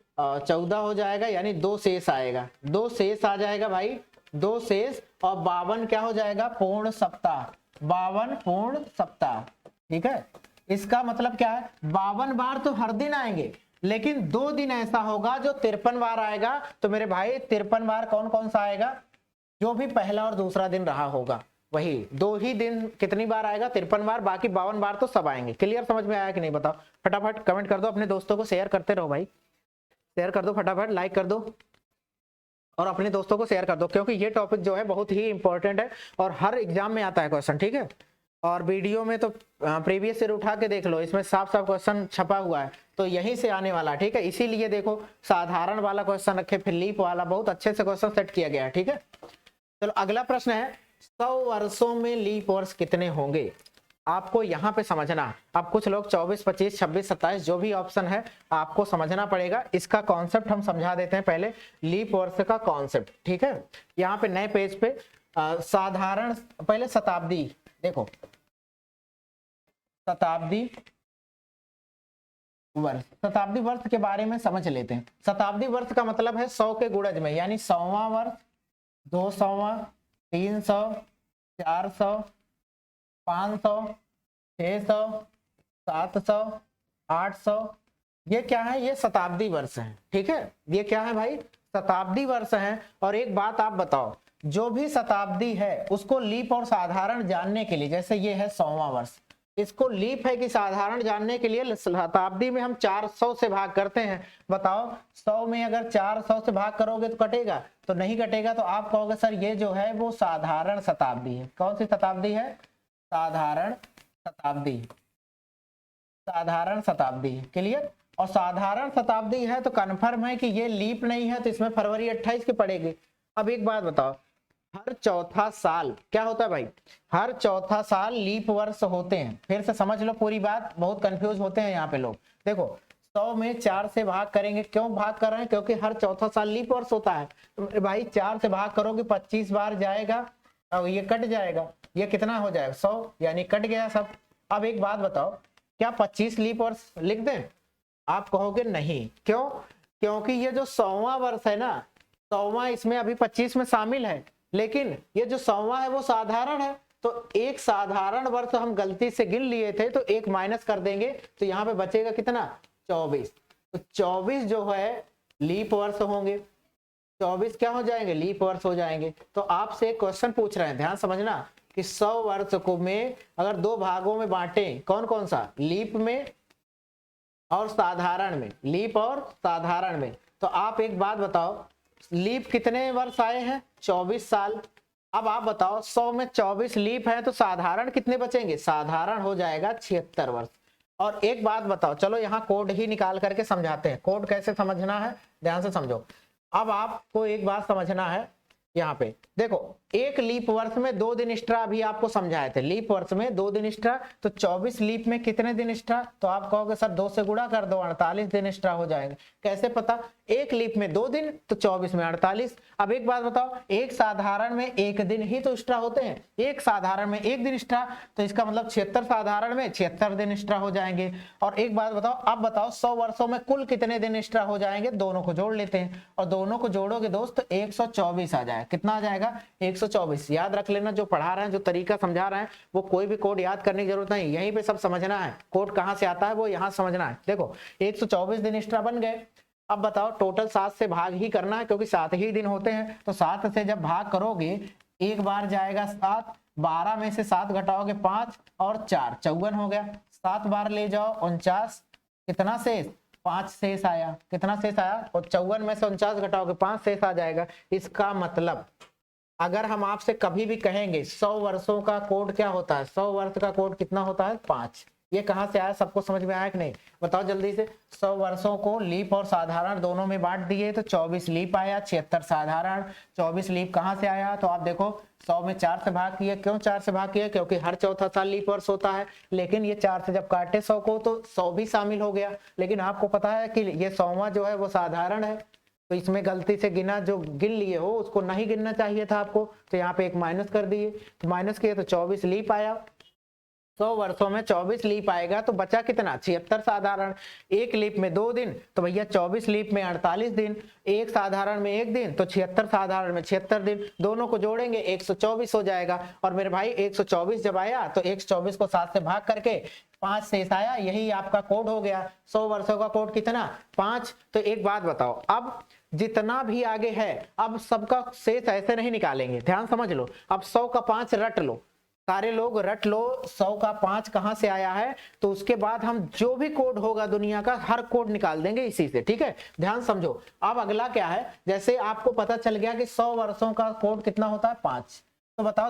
14 हो जाएगा, यानी 2 शेष आएगा। 2 शेष आ जाएगा भाई, 2 शेष। और 52 क्या हो जाएगा? पूर्ण सप्ताह। 52 पूर्ण सप्ताह। ठीक है, इसका मतलब क्या है? 52 बार तो हर दिन आएंगे, लेकिन 2 दिन ऐसा होगा जो 53 बार आएगा। तो मेरे भाई 53 बार कौन कौन सा आएगा? जो भी पहला और दूसरा दिन रहा होगा वही 2 ही दिन कितनी बार आएगा? 53 बार, बाकी 52 बार तो सब आएंगे। क्लियर? समझ में आया कि नहीं बताओ? फटाफट कमेंट कर दो, अपने दोस्तों को शेयर करते रहो भाई, शेयर कर दो फटाफट, लाइक कर दो और अपने दोस्तों को शेयर कर दो, क्योंकि ये टॉपिक जो है बहुत ही इंपॉर्टेंट है और हर एग्जाम में आता है क्वेश्चन। ठीक है, और वीडियो में तो प्रीवियस ईयर उठा के देख लो, इसमें साफ साफ क्वेश्चन छपा हुआ है, तो यहीं से आने वाला। ठीक है, इसीलिए देखो साधारण वाला क्वेश्चन रखे, फिर लीप वाला, बहुत अच्छे से क्वेश्चन सेट किया गया है। ठीक है, चलो अगला प्रश्न है, 100 वर्षों में लीप वर्ष कितने होंगे? आपको यहाँ पे समझना। अब कुछ लोग 24, 25, 26, 27 जो भी ऑप्शन है आपको समझना पड़ेगा। इसका कॉन्सेप्ट हम समझा देते हैं पहले, लीप वर्ष का कॉन्सेप्ट। ठीक है, यहाँ पे नए पेज पे साधारण, पहले शताब्दी देखो, शताब्दी वर्ष, शताब्दी वर्ष के बारे में समझ लेते हैं। शताब्दी वर्ष का मतलब है 100 के गुणज में, यानी 100वां वर्ष, 200वां, 300, 400, 500, 600, 700, 800, ये क्या है? ये शताब्दी वर्ष है। ठीक है, ये क्या है भाई? शताब्दी वर्ष है। और एक बात आप बताओ, जो भी शताब्दी है उसको लीप और साधारण जानने के लिए, जैसे ये है 100वां वर्ष, इसको लीप है कि साधारण जानने के लिए शताब्दी में हम 400 से भाग करते हैं। बताओ 100 में अगर 400 से भाग करोगे तो कटेगा? तो नहीं कटेगा। तो आप कहोगे सर ये जो है वो साधारण शताब्दी है। कौन सी शताब्दी है? साधारण शताब्दी, साधारण शताब्दी। क्लियर? और साधारण शताब्दी है तो कन्फर्म है कि ये लीप नहीं है, तो इसमें फरवरी 28 की पड़ेगी। अब एक बात बताओ, हर चौथा साल क्या होता है भाई? हर चौथा साल लीप वर्ष होते हैं। फिर से समझ लो पूरी बात, बहुत कंफ्यूज होते हैं यहाँ पे लोग। देखो 100 में 4 से भाग करेंगे, क्यों भाग कर रहे हैं? क्योंकि हर चौथा साल लीप वर्ष होता है। तो भाई 4 से भाग करोगे 25 बार जाएगा और ये कट जाएगा, ये कितना हो जाएगा? 100, यानी कट गया सब। अब एक बात बताओ, क्या 25 लीप वर्ष लिख दें? आप कहोगे नहीं। क्यों? क्योंकि ये जो 100वां वर्ष है ना, 100वां इसमें अभी 25 में शामिल है, लेकिन ये जो 100वां है वो साधारण है। तो एक साधारण वर्ष हम गलती से गिन लिए थे, तो एक माइनस कर देंगे, तो यहाँ पे बचेगा कितना? 24। तो 24 जो है लीप वर्ष होंगे। 24 क्या हो जाएंगे? लीप वर्ष हो जाएंगे। तो आपसे एक क्वेश्चन पूछ रहे हैं, ध्यान समझना, कि 100 वर्ष को में अगर 2 भागों में बांटे, कौन कौन सा? लीप में और साधारण में, लीप और साधारण में। तो आप एक बात बताओ, लीप कितने वर्ष आए हैं? 24 साल। अब आप बताओ 100 में 24 लीप है तो साधारण कितने बचेंगे? साधारण हो जाएगा 76 वर्ष। और एक बात बताओ, चलो यहाँ कोड ही निकाल करके समझाते हैं। कोड कैसे समझना है ध्यान से समझो। अब आपको एक बात समझना है, यहाँ पे देखो, एक लीप वर्ष में 2 दिन एक्स्ट्रा अभी आपको समझाए थे। लीप वर्ष में 2 दिन एक्स्ट्रा, तो 24 लीप में कितने दिन एक्स्ट्रा? तो आप कहोगे सर 2 से गुणा कर दो, 48 दिन एक्स्ट्रा हो जाएंगे। कैसे पता? एक लीप में 2 दिन, तो 24 में 48। अब एक बात बताओ, एक साधारण में 1 दिन ही तो एक्स्ट्रा होते हैं, एक साधारण में 1 दिन एक्स्ट्रा, तो इसका मतलब 76 साधारण में 76 दिन एक्स्ट्रा हो जाएंगे। और एक बात बताओ, अब बताओ 100 वर्षों में कुल कितने दिन एक्स्ट्रा हो जाएंगे? दोनों को जोड़ लेते हैं, और दोनों को जोड़ोगे दोस्त 124 आ जाएगा। आया, कितना आ जाएगा 124। याद रख लेना, जो पढ़ा रहे हैं, जो तरीका समझा रहे हैं, वो कोई भी कोड याद करने की जरूरत नहीं, यहीं पे सब समझना है। कोड कहाँ से आता है वो यहाँ समझना है। देखो 124 दिन एक्स्ट्रा बन गए। अब बताओ टोटल 7 से भाग ही करना है क्योंकि 7 ही दिन होते हैं, तो 7 से जब भाग करोगे एक बार जाएगा 7, 12 में से 7 घटाओगे 5 और 4 54 हो गया। 7 बार ले जाओ 49, कितना शेष 5 शेष आया, कितना शेष आया, और 54 में से 49 घटाओगे 5 शेष आ जाएगा। इसका मतलब अगर हम आपसे कभी भी कहेंगे 100 वर्षों का कोड क्या होता है, 100 वर्ष का कोड कितना होता है 5। ये कहां से आया, सबको समझ में आया कि नहीं, बताओ जल्दी से। 100 वर्षों को लीप और साधारण दोनों में बांट दिए तो 24 लीप आया, 76 साधारण। 24 लीप कहां से आया, तो आप देखो 100 में 4 से भाग किया। क्यों 4 से भाग किया, क्योंकि हर चौथा साल लीप वर्ष होता है, लेकिन ये 4 से जब काटे 100 को तो 100 भी शामिल हो गया। लेकिन आपको पता है कि ये 100वां जो है वो साधारण है, तो इसमें गलती से गिना, जो गिन लिए हो उसको नहीं गिनना चाहिए था आपको, तो यहाँ पे एक माइनस कर दिए, तो माइनस किए तो 24 लीप आया। 100 वर्षों में 24 लीप आएगा तो बचा कितना 76 साधारण। एक लीप में 2 दिन, तो भैया 24 लीप में 48 दिन, एक साधारण में 1 दिन, तो 76 साधारण में 76 दिन, दोनों को जोड़ेंगे 124 हो जाएगा। और मेरे भाई 124 जब आया तो 124 को 7 से भाग करके 5 शेष आया, यही आपका कोड हो गया। 100 वर्षों का कोड कितना 5। तो एक बात बताओ, अब जितना भी आगे है अब सबका शेष ऐसे नहीं निकालेंगे, ध्यान समझ लो। अब 100 का 5 रट लो, सारे लोग रट लो 100 का 5 कहां से आया है, तो उसके बाद हम जो भी कोड होगा दुनिया का हर कोड निकाल देंगे इसी से, ठीक है। ध्यान समझो। अब अगला क्या है, जैसे आपको पता चल गया कि 100 वर्षों का कोड कितना होता है 5, तो बताओ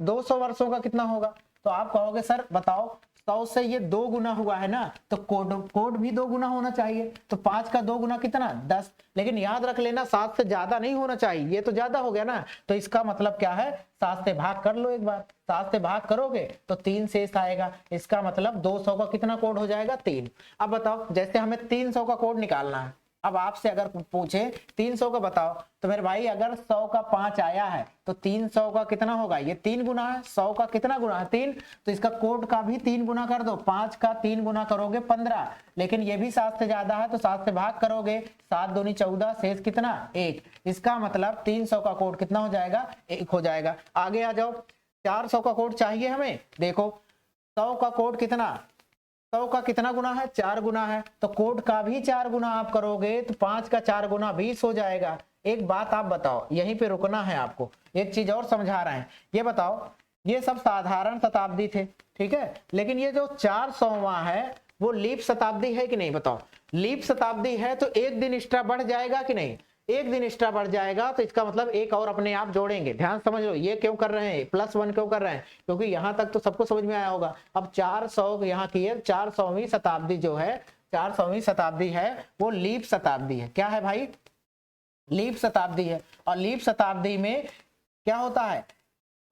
200 वर्षों का कितना होगा। तो आप कहोगे सर बताओ 100 से ये 2 गुना हुआ है ना, तो कोड भी 2 गुना होना चाहिए, तो 5 का 2 गुना कितना 10। लेकिन याद रख लेना 7 से ज्यादा नहीं होना चाहिए, ये तो ज्यादा हो गया ना, तो इसका मतलब क्या है 7 से भाग कर लो एक बार। 7 से भाग करोगे तो 3 शेष आएगा, इसका मतलब 200 का कितना कोड हो जाएगा 3। अब बताओ जैसे हमें 300 का कोड निकालना है, अब आपसे अगर पूछे 300 का बताओ, तो मेरे भाई अगर 100 का 5 आया है तो 300 का कितना होगा, ये 3 गुना है, 100 का कितना गुना है 3, तो इसका कोड का भी 3 गुना कर दो। 5 का 3 गुना करोगे 15, लेकिन ये भी 7 से ज्यादा है तो 7 से भाग करोगे, 7 दूनी 14, शेष कितना 1। इसका मतलब 300 का कोड कितना हो जाएगा 1 हो जाएगा। आगे आ जाओ, 400 का कोड चाहिए हमें। देखो 100 का कोड कितना, 100 का कितना गुना है 4 गुना है, तो कोड का भी 4 गुना आप करोगे तो 5 का 4 गुना 20 हो जाएगा। एक बात आप बताओ, यहीं पे रुकना है आपको, एक चीज और समझा रहे हैं। ये बताओ ये सब साधारण शताब्दी थे, ठीक है, लेकिन ये जो 400वां है वो लीप शताब्दी है कि नहीं, बताओ। लीप शताब्दी है तो एक दिन एक्स्ट्रा बढ़ जाएगा कि नहीं, एक दिन एक्स्ट्रा बढ़ जाएगा, तो इसका मतलब एक और अपने आप जोड़ेंगे। ध्यान समझ लो, ये क्यों कर रहे हैं +1 क्यों कर रहे हैं, क्योंकि यहां तक तो सबको समझ में आया होगा। अब 400 यहाँ की है, 400वीं शताब्दी जो है, 400वीं शताब्दी है वो लीप शताब्दी है। क्या है भाई, लीप शताब्दी है। और लीप शताब्दी में क्या होता है,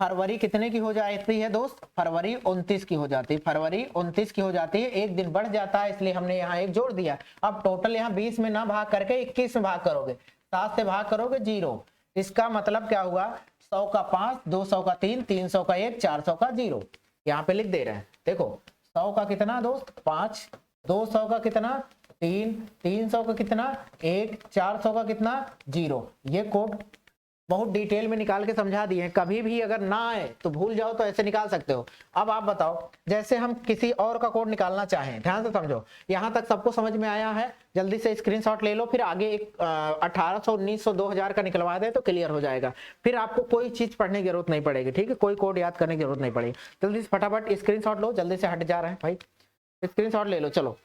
फरवरी कितने की हो जाती है दोस्त, फरवरी 29 की हो जाती है, फरवरी 29 की हो जाती है, एक दिन बढ़ जाता है, इसलिए हमने यहाँ एक जोड़ दिया। अब टोटल यहाँ 20 में ना भाग करके 21 में भाग करोगे, 7 से भाग करोगे 0। इसका मतलब क्या हुआ, 100 का 5, 200 का 3, 300 का 1, 400 का 0, यहाँ पे लिख दे रहे हैं। देखो 100 का कितना दोस्त 5, 200 का कितना 3, 300 का कितना 1, 400 का कितना 0। ये कोड बहुत डिटेल में निकाल के समझा दिए हैं, कभी भी अगर ना आए तो भूल जाओ तो ऐसे निकाल सकते हो। अब आप बताओ जैसे हम किसी और का कोड निकालना चाहें, ध्यान से समझो, यहां तक सबको समझ में आया है, जल्दी से स्क्रीनशॉट ले लो, फिर आगे एक 1800, 1900, 2000 का निकलवा दे तो क्लियर हो जाएगा, फिर आपको कोई चीज पढ़ने की जरूरत नहीं पड़ेगी, ठीक है, कोई कोड याद करने की जरूरत नहीं पड़ेगी। जल्दी से फटाफट स्क्रीनशॉट लो, जल्दी से हट जा रहे हैं भाई, स्क्रीनशॉट ले लो, चलो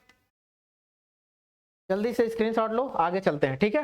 जल्दी से स्क्रीनशॉट लो, आगे चलते हैं, ठीक है।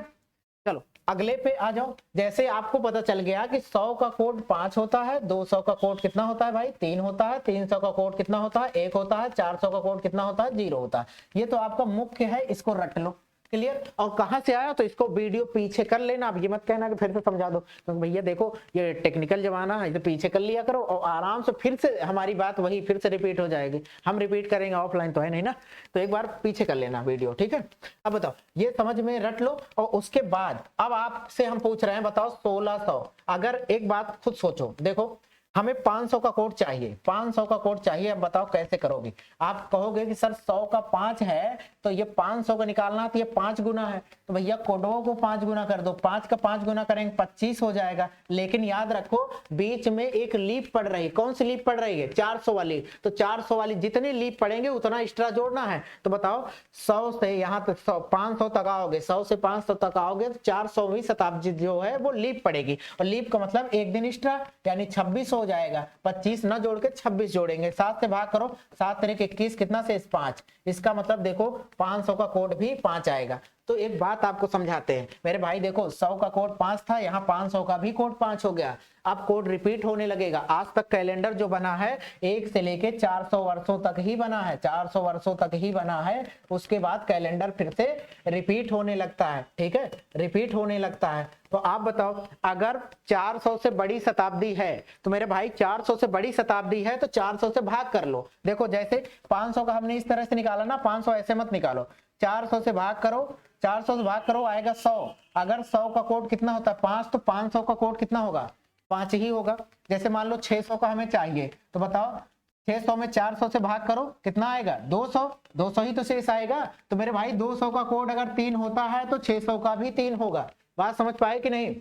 चलो अगले पे आ जाओ। जैसे आपको पता चल गया कि 100 का कोड 5 होता है, 200 का कोड कितना होता है भाई 3 होता है, 300 का कोड कितना होता है 1 होता है, 400 का कोड कितना होता है 0 होता है। ये तो आपका मुख्य है, इसको रट लो, क्लियर। और कहां से आया तो इसको वीडियो पीछे कर लेना, अब ये मत कहना कि फिर से समझा दो, क्योंकि भैया देखो ये टेक्निकल जमाना है, तो पीछे कर लिया करो और आराम से फिर से हमारी बात वही फिर से रिपीट हो जाएगी। हम रिपीट करेंगे, ऑफलाइन तो है नहीं ना, तो एक बार पीछे कर लेना वीडियो, ठीक है। अब बताओ ये समझ में रट लो, और उसके बाद अब आपसे हम पूछ रहे हैं, बताओ 1600, अगर एक बात खुद सोचो, देखो हमें 500 का कोड चाहिए, 500 का कोड चाहिए। अब बताओ कैसे करोगे। आप कहोगे कि सर 100 का 5 है तो ये 500 का निकालना, तो ये 5 गुना है, तो भैया कोडों को 5 गुना कर दो। 5 का 5 गुना करेंगे 25 हो जाएगा। लेकिन याद रखो बीच में एक लीप पड़ रही है। कौन सी लीप पड़ रही है? 400 वाली। तो 400 वाली जितनी लीप पड़ेंगे उतना एक्स्ट्रा जोड़ना है। तो बताओ 100 से यहाँ तक 500 तक आओगे, 100 से 500 तक आओगे तो 400वीं शताब्दी जो है वो लीप पड़ेगी। और लीप का मतलब एक दिन एक्स्ट्रा, यानी 26 हो जाएगा। 25 ना जोड़ के 26 जोड़ेंगे। 7 से भाग करो, 7 तरीके 21, कितना से 5। इसका मतलब देखो 500 का कोड भी 5 आएगा। तो एक बात आपको समझाते हैं मेरे भाई, देखो 100 का कोड 5 था, यहाँ 500 का भी कोड 5 हो गया। अब कोड रिपीट होने लगेगा। आज तक कैलेंडर जो बना है 1 से लेके 400 वर्षों तक ही बना है, 400 वर्षों तक ही बना है। उसके बाद कैलेंडर फिर से रिपीट होने लगता है। ठीक है, रिपीट होने लगता है। तो आप बताओ अगर 400 से बड़ी शताब्दी है तो मेरे भाई 400 से बड़ी शताब्दी है तो 400 से भाग कर लो। देखो जैसे 500 का हमने इस तरह से निकाला ना, 500 ऐसे मत निकालो, 400 से भाग करो, 400 से भाग करो आएगा 100। अगर 100 का कोड कितना होता है 5, तो 500 का कोड कितना होगा 5 ही होगा। जैसे मान लो 600 का हमें चाहिए, तो बताओ 600 में 400 से भाग करो कितना आएगा 200, 200 ही तो शेष आएगा। तो मेरे भाई 200 का कोड अगर 3 होता है तो 600 का भी 3 होगा। बात समझ पाए कि नहीं?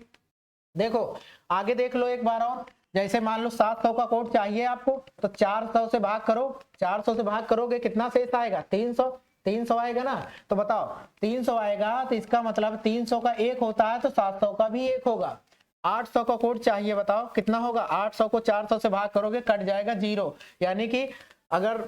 देखो आगे देख लो एक बार और। जैसे मान लो 700 का कोड चाहिए आपको, तो 400 से भाग करो, 400 से भाग करोगे कितना शेष आएगा 300, 300 आएगा ना। तो बताओ 300 आएगा तो इसका मतलब 300 का 1 होता है तो 700 का भी 1 होगा। 800 का कोड चाहिए, बताओ कितना होगा। 800 को 400 से भाग करोगे कट जाएगा 0, यानी कि अगर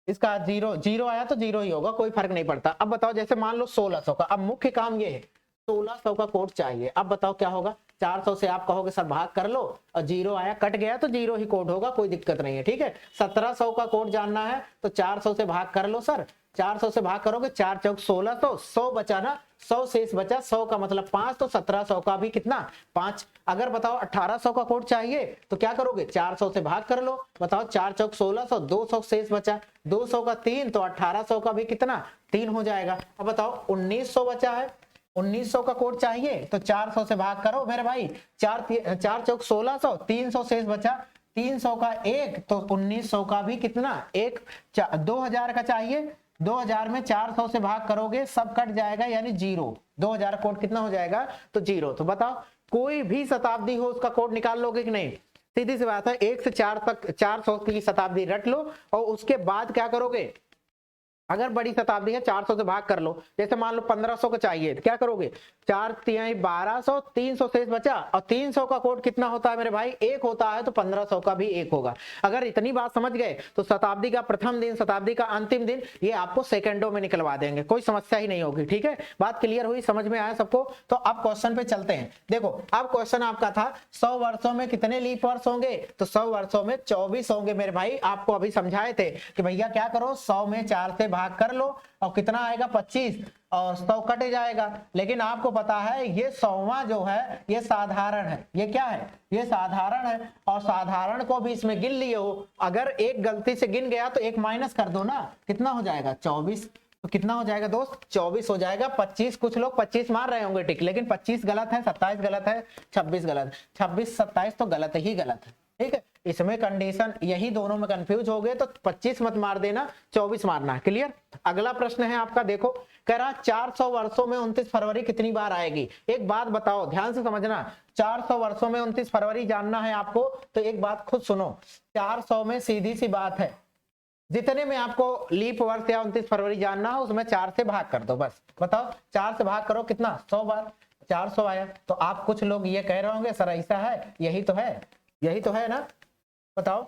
इसका 0 आया तो 0 ही होगा, कोई फर्क नहीं पड़ता। अब बताओ जैसे मान लो 1600 का, अब मुख्य काम ये है 1600 का कोड चाहिए। अब बताओ क्या होगा। 400 से आप कहोगे सर भाग कर लो, और 0 आया कट गया तो 0 ही कोड होगा, कोई दिक्कत नहीं है। ठीक है, 1700 का कोड जानना है तो 400 से भाग कर लो सर। 400 से भाग करोगे 4 चौक 1600, 100 बचा ना, 100 शेष बचा, 100 का मतलब 5, तो 1700 का भी कितना 5। अगर बताओ 1800 का कोड चाहिए तो क्या करोगे 400 से भाग कर लो। बताओ 4 चौक 1600, 200 शेष बचा, 200 का 3, तो 1800 का भी कितना 3 हो जाएगा। अब बताओ 1900 बचा है, 1900 का कोड चाहिए तो 400 से भाग करो मेरे भाई। 4 चौक 1600, 300 शेष बचा, 300 का 1, तो 1900 का भी कितना 1। 2000 का चाहिए, 2000 में 400 से भाग करोगे सब कट जाएगा यानी 0। 2000 कोड कितना हो जाएगा तो 0। तो बताओ कोई भी शताब्दी हो उसका कोड निकाल लोगे कि नहीं? सीधी सी बात है, 1 से 4 तक 400 की शताब्दी रट लो और उसके बाद क्या करोगे। अगर बड़ी शताब्दी है 400 से भाग कर लो। जैसे मान लो 1500 का चाहिए तो क्या करोगे 4 तिहाई 1200, 300 शेष बचा, और 300 का कोड कितना होता है मेरे भाई 1 होता है, तो 1500 का भी 1 होगा। अगर इतनी बात समझ गए तो शताब्दी का प्रथम दिन, शताब्दी का अंतिम दिन, ये आपको सेकंडों में निकलवा देंगे, कोई समस्या ही नहीं होगी। ठीक है, बात क्लियर हुई, समझ में आया सबको? तो अब क्वेश्चन पे चलते हैं। देखो अब क्वेश्चन आपका था 100 वर्षों में कितने लीप वर्ष होंगे, तो 100 वर्षों में 24 होंगे मेरे भाई। आपको अभी समझाए थे कि भैया क्या करो 100 में 4 से भाग कर लो और कितना आएगा 25, और 100 कट जाएगा। लेकिन आपको पता है ये 100वां जो है ये साधारण है। ये क्या है? ये साधारण है, और साधारण को भी इसमें गिन लिए हो। अगर एक गलती से गिन गया तो एक माइनस कर दो ना, कितना हो जाएगा 24। तो कितना हो जाएगा दोस्त 24 हो जाएगा। 25 कुछ लोग 25 मार रहे होंगे टिक, लेकिन 25 गलत है, 27 गलत है, 26 गलत, 26 27 तो गलत ही गलत है। ठीक है, इसमें कंडीशन यही दोनों में कंफ्यूज हो गए तो 25 मत मार देना, 24 मारना है। क्लियर? अगला प्रश्न है आपका, देखो कह रहा 400 वर्षों में 29 फरवरी कितनी बार आएगी। एक बात बताओ, ध्यान से समझना, 400 वर्षों में 29 फरवरी जानना है आपको, तो एक बात खुद सुनो। 400 में सीधी सी बात है, जितने में आपको लीप वर्ष या 29 फरवरी जानना हो उसमें 4 से भाग कर दो बस। बताओ 4 से भाग करो कितना 100 बार, 400 आया। तो आप कुछ लोग ये कह रहे होंगे सर ऐसा है, यही तो है, यही तो है ना। बताओ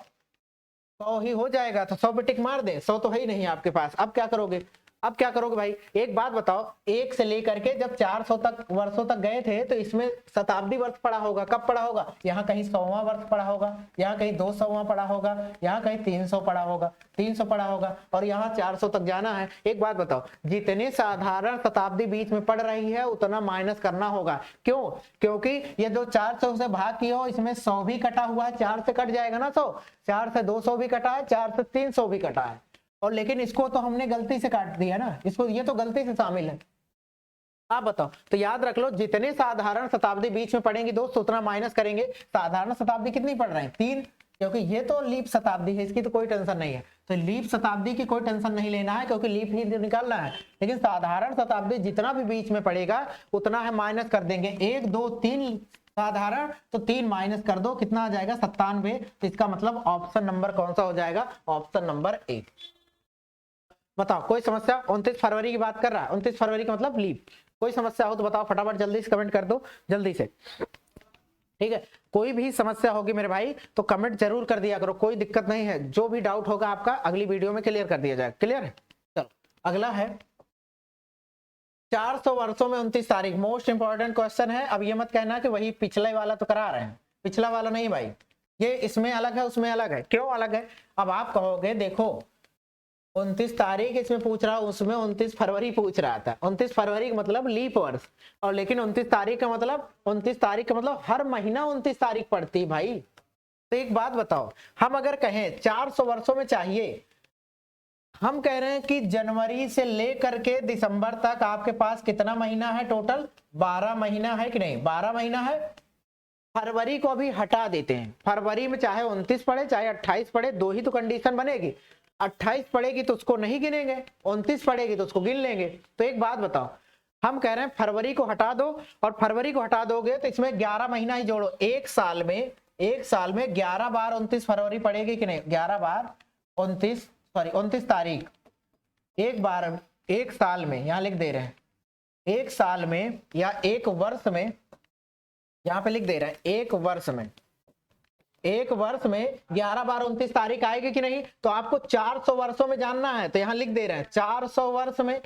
100 ही हो जाएगा, तो 100 पे टिक मार दे, 100 तो है ही नहीं आपके पास। अब क्या करोगे, अब क्या करोगे भाई, एक बात बताओ, 1 से लेकर के जब 400 तक वर्षों तक गए थे तो इसमें शताब्दी वर्ष पड़ा होगा, कब पड़ा होगा, यहाँ कहीं 100वां वर्ष पड़ा होगा, यहाँ कहीं 200वां पड़ा होगा, यहाँ कहीं 300 पड़ा होगा, 300 पड़ा होगा, और यहाँ 400 तक जाना है। एक बात बताओ, जितने साधारण शताब्दी बीच में पड़ रही है उतना माइनस करना होगा। क्यों? क्योंकि ये जो 400 से भाग किया हो इसमें 100 भी कटा हुआ है, 4 से कट जाएगा ना 100, 4 से 200 भी कटा है, 4 से 300 भी कटा है, और लेकिन इसको तो हमने गलती से काट दिया ना, इसको, ये तो गलती से शामिल है। आप बताओ। तो याद रख लो, जितने साधारण शताब्दी बीच में पढ़ेंगे दोस्त उतना माइनस करेंगे। साधारण शताब्दी कितनी पढ़ रहे हैं? 3, क्योंकि ये तो लीप शताब्दी है, इसकी तो कोई टेंशन नहीं है। तो लीप शताब्दी की कोई टेंशन नहीं लेना है, क्योंकि लीप ही निकालना है। लेकिन साधारण शताब्दी जितना भी बीच में पड़ेगा उतना है माइनस कर देंगे। 1 2 3 साधारण, तो 3 माइनस कर दो, कितना आ जाएगा? 97। तो इसका मतलब ऑप्शन नंबर कौन सा हो जाएगा? Option number A. बताओ कोई समस्या? 29 फरवरी की बात कर रहा है, 29 फरवरी का मतलब लीप। कोई समस्या हो तो बताओ फटाफट, जल्दी से कमेंट कर दो, जल्दी से। ठीक है, कोई भी समस्या होगी मेरे भाई तो कमेंट जरूर कर दिया करो, कोई दिक्कत नहीं है। जो भी डाउट होगा आपका अगली वीडियो में क्लियर कर दिया जाएगा। क्लियर है? चलो अगला है 400 वर्षों में 29 तारीख। मोस्ट इंपॉर्टेंट क्वेश्चन है। अब ये मत कहना कि वही पिछले वाला तो करा रहे हैं, पिछला वाला नहीं भाई, ये इसमें अलग है उसमें अलग है। क्यों अलग है? अब आप कहोगे देखो 29 तारीख इसमें पूछ रहा, उसमें 29 फरवरी पूछ रहा था। 29 फरवरी का मतलब लीप वर्ष, और लेकिन 29 तारीख का मतलब 29 तारीख का मतलब हर महीना 29 तारीख पड़ती भाई। तो एक बात बताओ, हम अगर कहें 400 वर्षों में चाहिए, हम कह रहे हैं कि जनवरी से लेकर के दिसंबर तक आपके पास कितना महीना है? टोटल 12 महीना है कि नहीं? 12 महीना है। फरवरी को अभी हटा देते हैं, फरवरी में चाहे 29 पड़े चाहे 28 पड़े, दो ही तो कंडीशन बनेगी। 28 पड़ेगी तो उसको नहीं गिनेंगे, 29 पड़ेगी तो उसको गिन लेंगे। तो एक बात बताओ, हम कह रहे हैं फरवरी को हटा दो, और फरवरी को हटा दोगे तो इसमें 11 महीना ही जोड़ो। एक साल में 11 बार 29 फरवरी पड़ेगी कि नहीं? 11 बार 29 तारीख, एक बार एक साल में, यहां लिख दे रहे हैं एक साल में या एक वर्ष में, यहां पे लिख दे रहे हैं एक वर्ष में, एक वर्ष में 11 बार 29 तारीख आएगी कि नहीं? तो आपको 400 वर्षों में जानना है, तो यहां लिख दे रहे हैं 400 वर्ष में।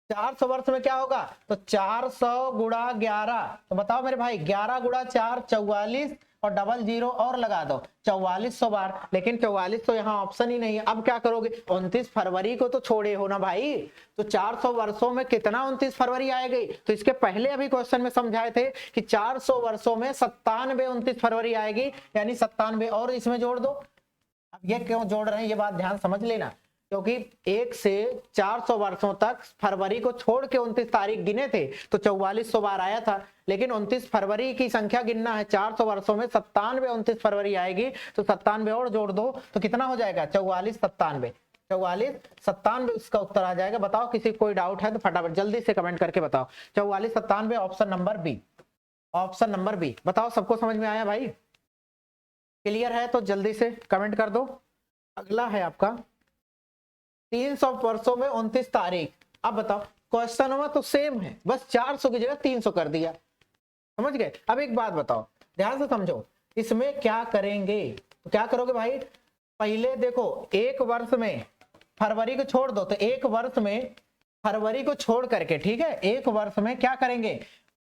400 वर्ष में क्या होगा? तो 400 गुणा 11, तो बताओ मेरे भाई 11 गुणा 4 44, और डबल जीरो और लगा दो 4400 बार। लेकिन 4400 यहाँ ऑप्शन ही नहीं है। अब क्या करोगे? 29 फरवरी को तो छोड़े हो ना भाई, तो 400 वर्षों में कितना 29 फरवरी आएगी? तो इसके पहले अभी क्वेश्चन में समझाए थे कि 400 वर्षों में 97 29 फरवरी आएगी, यानी 97 और इसमें जोड़ दो। अब ये क्यों जोड़ रहे हैं ये बात ध्यान समझ लेना, क्योंकि 1 से 400 वर्षों तक फरवरी को छोड़ के 29 तारीख गिने थे तो 4400 बार आया था। लेकिन 29 फरवरी की संख्या गिनना है, 400 वर्षों में 97 29 फरवरी आएगी, तो 97 और जोड़ दो तो कितना हो जाएगा? 44 97, 44 97 इसका उत्तर आ जाएगा। बताओ किसी कोई डाउट है तो फटाफट जल्दी से कमेंट करके बताओ। 44 97 option number B, option number B. बताओ सबको समझ में आया भाई? क्लियर है तो जल्दी से कमेंट कर दो। अगला है आपका 300 वर्षों में 29 तारीख। अब बताओ क्वेश्चन में तो सेम है, बस 400 की जगह 300 कर दिया। समझ गए? अब एक बात बताओ, ध्यान से समझो, इसमें क्या करेंगे? तो क्या करोगे भाई? पहले देखो एक वर्ष में फरवरी को छोड़ दो, तो एक वर्ष में फरवरी को छोड़ करके, ठीक है, एक वर्ष में क्या करेंगे?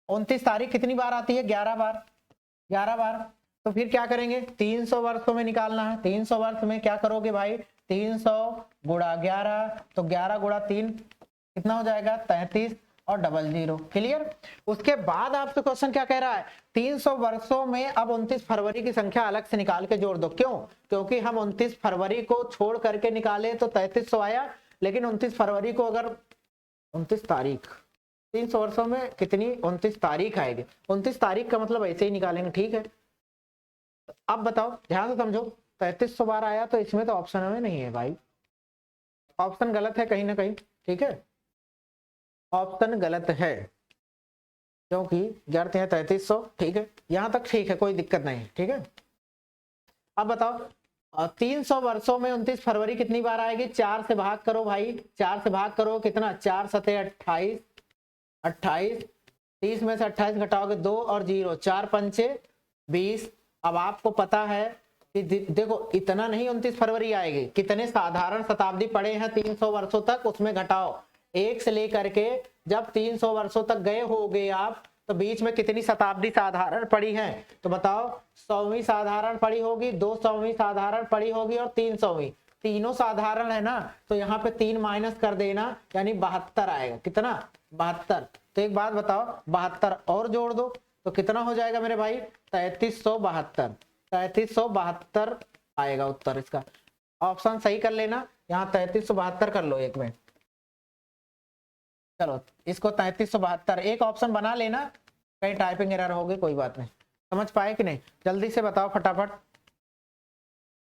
29 तारीख कितनी बार आती है? 11 बार, 11 बार। तो फिर क्या करेंगे? 300 वर्षों में निकालना है। 300 वर्ष में क्या करोगे भाई? 300 गुणा 11, तो 11 गुणा 3 कितना हो जाएगा? 33 और डबल जीरो। क्लियर? उसके बाद आपसे क्वेश्चन क्या कह रहा है? 300 वर्षों में अब 29 फरवरी की संख्या अलग से निकाल के जोड़ दो। क्यों? क्योंकि हम 29 फरवरी को छोड़ करके निकाले तो 3300 आया, लेकिन 29 फरवरी को अगर 29 तारीख 300 वर्षों में कितनी 29 तारीख आएगी? 29 तारीख का मतलब ऐसे ही निकालेंगे, ठीक है। अब बताओ ध्यान से समझो, 3300 बार आया तो इसमें तो ऑप्शन में नहीं है भाई, ऑप्शन गलत है कहीं ना कहीं, ठीक है, ऑप्शन गलत है, क्योंकि ज्ञात है 3300, ठीक है, यहां तक ठीक है, कोई दिक्कत नहीं, ठीक है। अब बताओ 300 वर्षों में 29 फरवरी कितनी बार आएगी? 4 से भाग करो भाई, 4 से भाग करो, कितना? 4 सते 28, 28, 30 में से 28 घटाओगे 2 और 0, 4 पंचे 20। अब आपको पता है कि देखो इतना नहीं 29 फरवरी आएगी, कितने साधारण शताब्दी पड़े हैं 300 वर्षों तक, उसमें घटाओ 1 से लेकर के जब 300 वर्षों तक गए होगे आप, तो बीच में कितनी शताब्दी साधारण पड़ी हैं? तो बताओ 100वीं साधारण पड़ी होगी, 200वीं साधारण पड़ी होगी और 300वीं, तीनों साधारण है ना, तो यहाँ पे 3 माइनस कर देना, यानी 72 आएगा। कितना? 72। तो एक बात बताओ 72 और जोड़ दो तो कितना हो जाएगा मेरे भाई? 3372, 3372 आएगा उत्तर इसका। ऑप्शन सही कर लेना, यहाँ 3372 कर लो एक में। चलो इसको 3372 एक ऑप्शन बना लेना, कहीं टाइपिंग एरर होगी कोई बात नहीं। समझ पाए कि नहीं, जल्दी से बताओ फटाफट।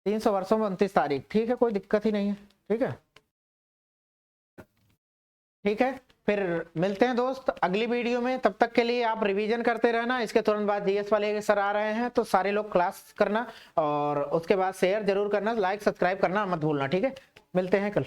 300 वर्षों में 29 तारीख, ठीक है कोई दिक्कत ही नहीं है। ठीक है ठीक है, फिर मिलते हैं दोस्त अगली वीडियो में। तब तक के लिए आप रिवीजन करते रहना। इसके तुरंत बाद जीएस वाले सर आ रहे हैं तो सारे लोग क्लास करना, और उसके बाद शेयर जरूर करना, लाइक सब्सक्राइब करना मत भूलना। ठीक है, मिलते हैं कल।